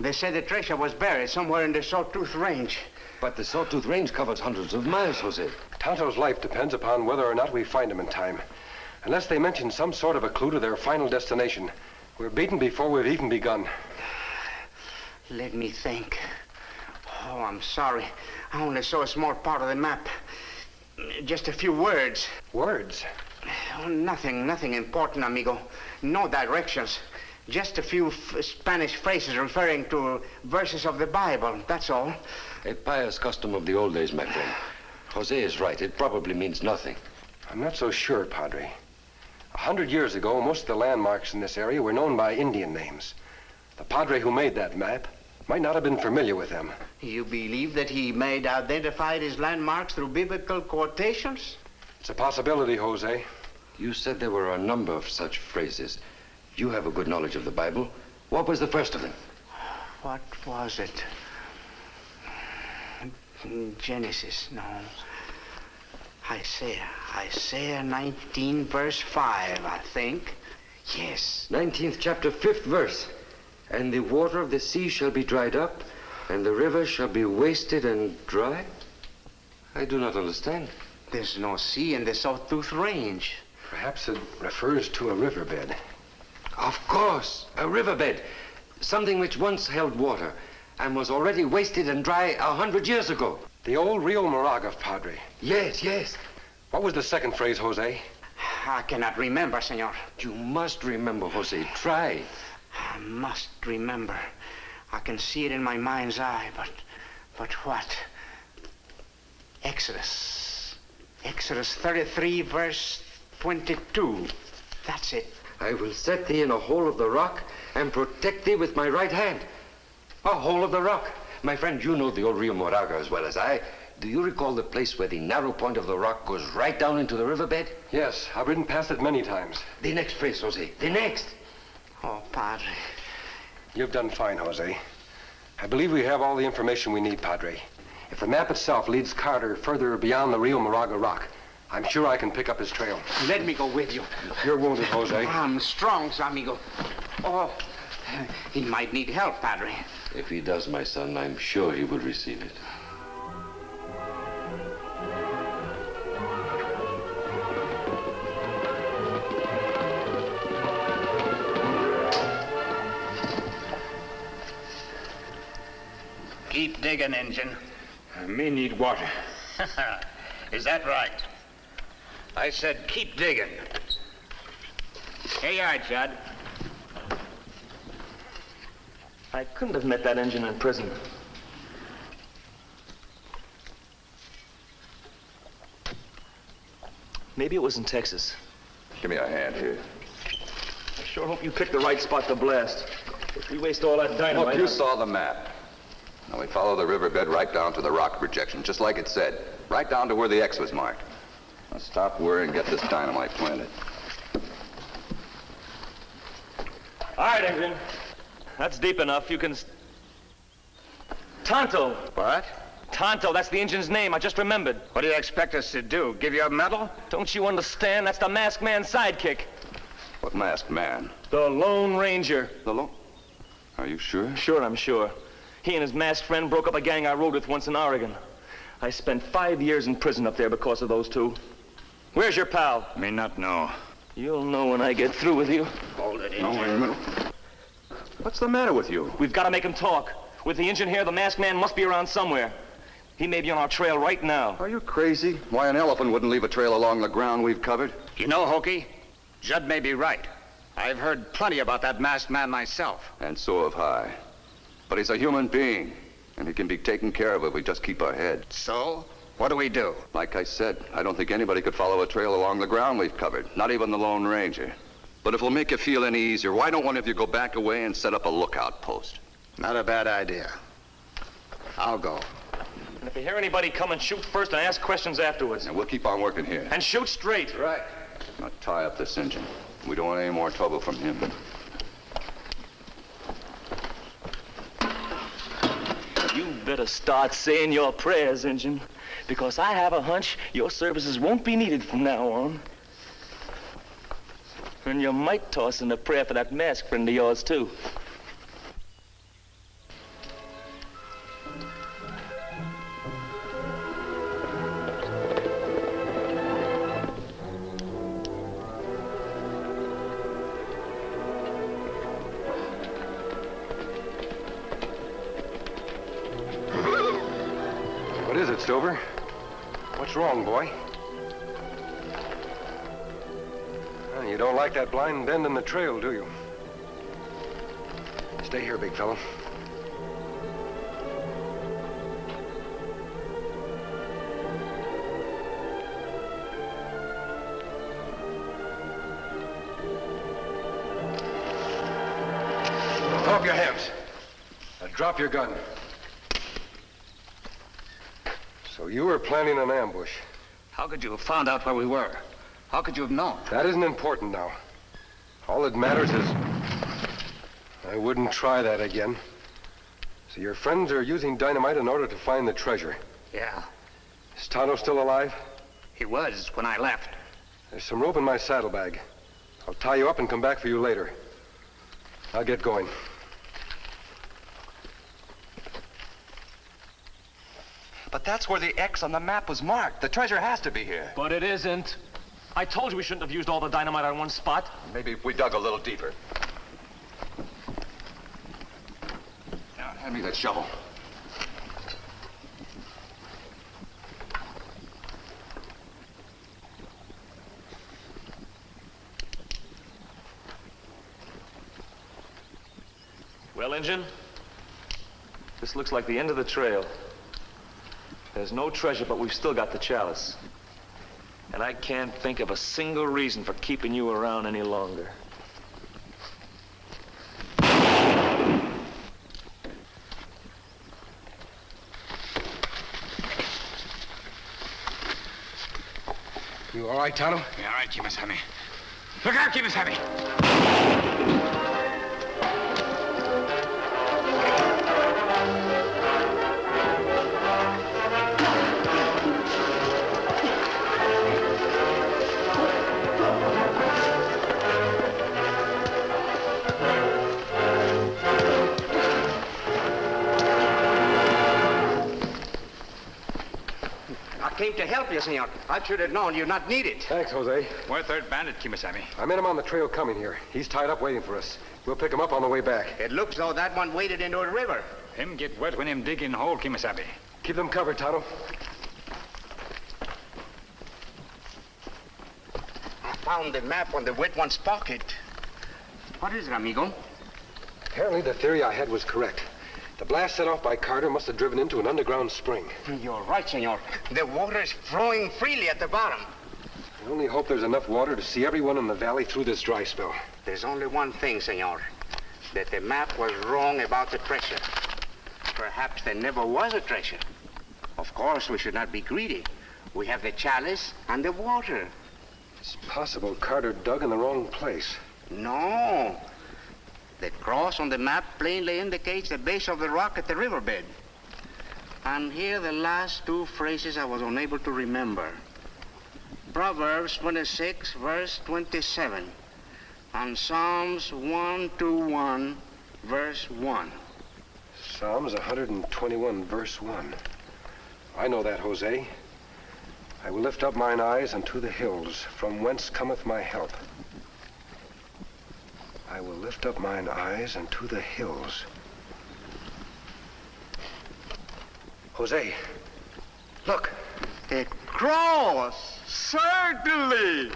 They said the treasure was buried somewhere in the Sawtooth Range. But the Sawtooth Range covers hundreds of miles, Jose. Tonto's life depends upon whether or not we find him in time. Unless they mention some sort of a clue to their final destination, we're beaten before we've even begun. Let me think. Oh, I'm sorry. I only saw a small part of the map. Just a few words. Words? Oh, nothing important, amigo. No directions. Just a few Spanish phrases referring to verses of the Bible, that's all. A pious custom of the old days, my friend. Jose is right. It probably means nothing. I'm not so sure, Padre. 100 years ago, most of the landmarks in this area were known by Indian names. The Padre who made that map might not have been familiar with them. You believe that he may have identified his landmarks through biblical quotations? It's a possibility, Jose. You said there were a number of such phrases. You have a good knowledge of the Bible. What was the first of them? What was it? Genesis, no. Isaiah 19, verse 5, I think. Yes. 19th chapter, 5th verse. And the water of the sea shall be dried up, and the river shall be wasted and dry? I do not understand. There's no sea in the Sawtooth Range. Perhaps it refers to a riverbed. Of course, a riverbed. Something which once held water and was already wasted and dry 100 years ago. The old Rio Moraga, Padre. Yes, yes. What was the second phrase, Jose? I cannot remember, senor. You must remember, Jose. Try. I must remember. I can see it in my mind's eye, but what? Exodus 33, verse 22. That's it. I will set thee in a hole of the rock and protect thee with my right hand. A hole of the rock. My friend, you know the old Rio Moraga as well as I. Do you recall the place where the narrow point of the rock goes right down into the riverbed? Yes, I've ridden past it many times. The next phrase, Jose. The next. Oh, Padre. You've done fine, Jose. I believe we have all the information we need, Padre. If the map itself leads Carter further beyond the Rio Moraga rock, I'm sure I can pick up his trail. Let me go with you. You're wounded, Jose. I'm strong, amigo. Oh, he might need help, Padre. If he does, my son, I'm sure he will receive it. Keep digging, Injun. Me need water. Is that right? I said keep digging. Here you are, Judd. I couldn't have met that engine in prison. Maybe it was in Texas. Give me a hand here. I sure hope you picked the right spot to blast. If we waste all that dynamite... Look, you saw the map. Now we follow the riverbed right down to the rock projection, just like it said. Right down to where the X was marked. Now stop worrying and get this dynamite planted. All right, engine. That's deep enough. You can... Tonto. What? Tonto, that's the engine's name. I just remembered. What do you expect us to do? Give you a medal? Don't you understand? That's the masked man's sidekick. What masked man? The Lone Ranger. The Lone... Are you sure? Sure, I'm sure. He and his masked friend broke up a gang I rode with once in Oregon. I spent 5 years in prison up there because of those two. Where's your pal? Me not know. You'll know when I get through with you. Hold it, No, wait a minute. What's the matter with you? We've got to make him talk. With the engine here, the masked man must be around somewhere. He may be on our trail right now. Are you crazy? Why, an elephant wouldn't leave a trail along the ground we've covered. You know, Hokey, Judd may be right. I've heard plenty about that masked man myself. And so have I. But he's a human being. And it can be taken care of if we just keep our head. So, what do we do? Like I said, I don't think anybody could follow a trail along the ground we've covered, not even the Lone Ranger. But if it'll make you feel any easier, why don't one of you go back away and set up a lookout post? Not a bad idea. I'll go. And if you hear anybody come and shoot first and ask questions afterwards. And we'll keep on working here. And shoot straight. Right. Now tie up this engine. We don't want any more trouble from him. You better start saying your prayers, Injun, because I have a hunch your services won't be needed from now on. And you might toss in a prayer for that masked friend of yours, too. What is it, Stover? What's wrong, boy? You don't like that blind bend in the trail, do you? Stay here, big fellow. Throw up your hands. Now drop your gun. So you were planning an ambush. How could you have found out where we were? How could you have known? That isn't important now. All that matters is I wouldn't try that again. So your friends are using dynamite in order to find the treasure. Yeah. Is Tonto still alive? He was when I left. There's some rope in my saddlebag. I'll tie you up and come back for you later. I'll get going. But that's where the X on the map was marked. The treasure has to be here. But it isn't. I told you we shouldn't have used all the dynamite on one spot. Maybe if we dug a little deeper. Now, hand me that shovel. Well, Injun, this looks like the end of the trail. There's no treasure, but we've still got the chalice. And I can't think of a single reason for keeping you around any longer. You all right, Tonto? Yeah, all right, Kemo Sabe. Look out, Kemo Sabe! I came to help you, senor. I should have known you'd not need it. Thanks, Jose. We're third bandit, Kemo Sabe. I met him on the trail coming here. He's tied up waiting for us. We'll pick him up on the way back. It looks though that one waded into the river. Him get wet when him dig in hole, Kemo Sabe. Keep them covered, Tonto. I found the map on the wet one's pocket. What is it, amigo? Apparently the theory I had was correct. The blast set off by Carter must have driven into an underground spring. You're right, senor. The water is flowing freely at the bottom. I only hope there's enough water to see everyone in the valley through this dry spell. There's only one thing, senor. That the map was wrong about the treasure. Perhaps there never was a treasure. Of course, we should not be greedy. We have the chalice and the water. It's possible Carter dug in the wrong place. No. The cross on the map plainly indicates the base of the rock at the riverbed. And here the last two phrases I was unable to remember. Proverbs 26, verse 27. And Psalms 121, verse 1. Psalms 121, verse 1. I know that, Jose. I will lift up mine eyes unto the hills, from whence cometh my help. I will lift up mine eyes unto the hills. Jose, look. The cross, certainly.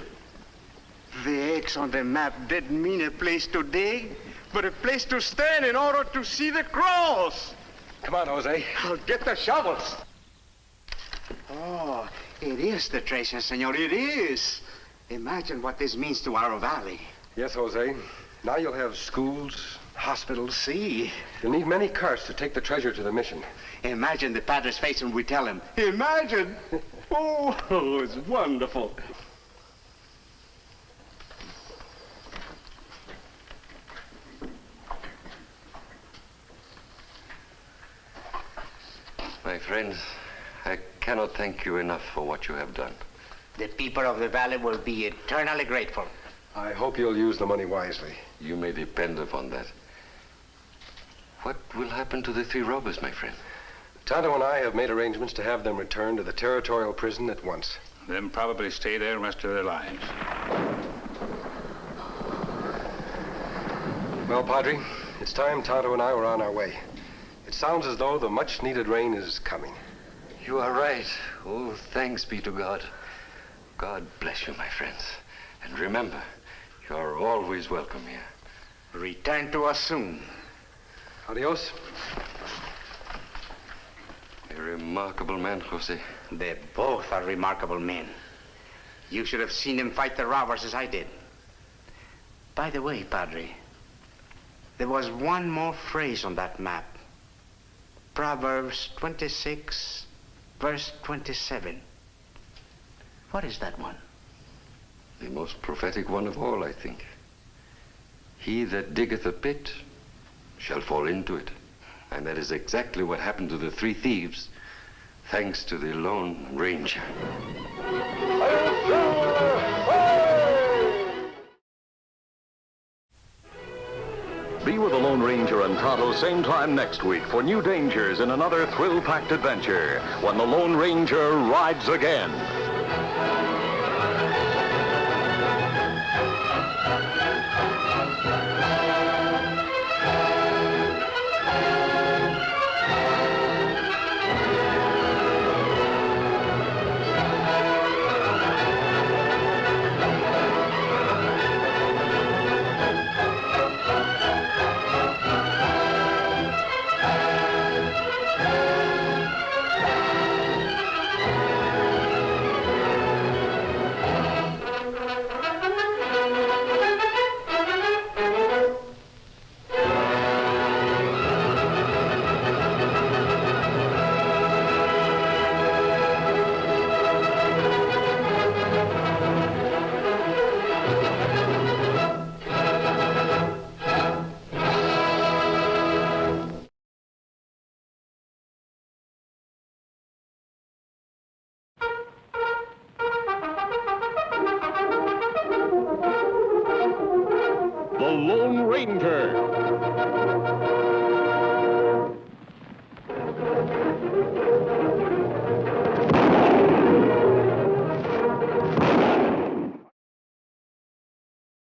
The X on the map didn't mean a place to dig, but a place to stand in order to see the cross. Come on, Jose. I'll get the shovels. Oh, it is the treasure, senor. It is. Imagine what this means to our valley. Yes, Jose. Now you'll have schools, hospitals. See? You'll need many carts to take the treasure to the mission. Imagine the padre's face when we tell him. Imagine! Oh, it's wonderful. My friends, I cannot thank you enough for what you have done. The people of the valley will be eternally grateful. I hope you'll use the money wisely. You may depend upon that. What will happen to the 3 robbers, my friend? Tonto and I have made arrangements to have them return to the territorial prison at once. Then probably stay there the rest of their lives. Well, Padre, it's time Tonto and I were on our way. It sounds as though the much-needed rain is coming. You are right. Oh, thanks be to God. God bless you, my friends. And remember, you are always welcome here. Return to us soon. Adios. A remarkable man, Jose. They both are remarkable men. You should have seen them fight the robbers as I did. By the way, Padre, there was one more phrase on that map. Proverbs 26, verse 27. What is that one? The most prophetic one of all, I think. He that diggeth a pit shall fall into it. And that is exactly what happened to the 3 thieves, thanks to the Lone Ranger. Be with the Lone Ranger and Tonto same time next week for new dangers in another thrill-packed adventure when the Lone Ranger rides again. The Lone Ranger.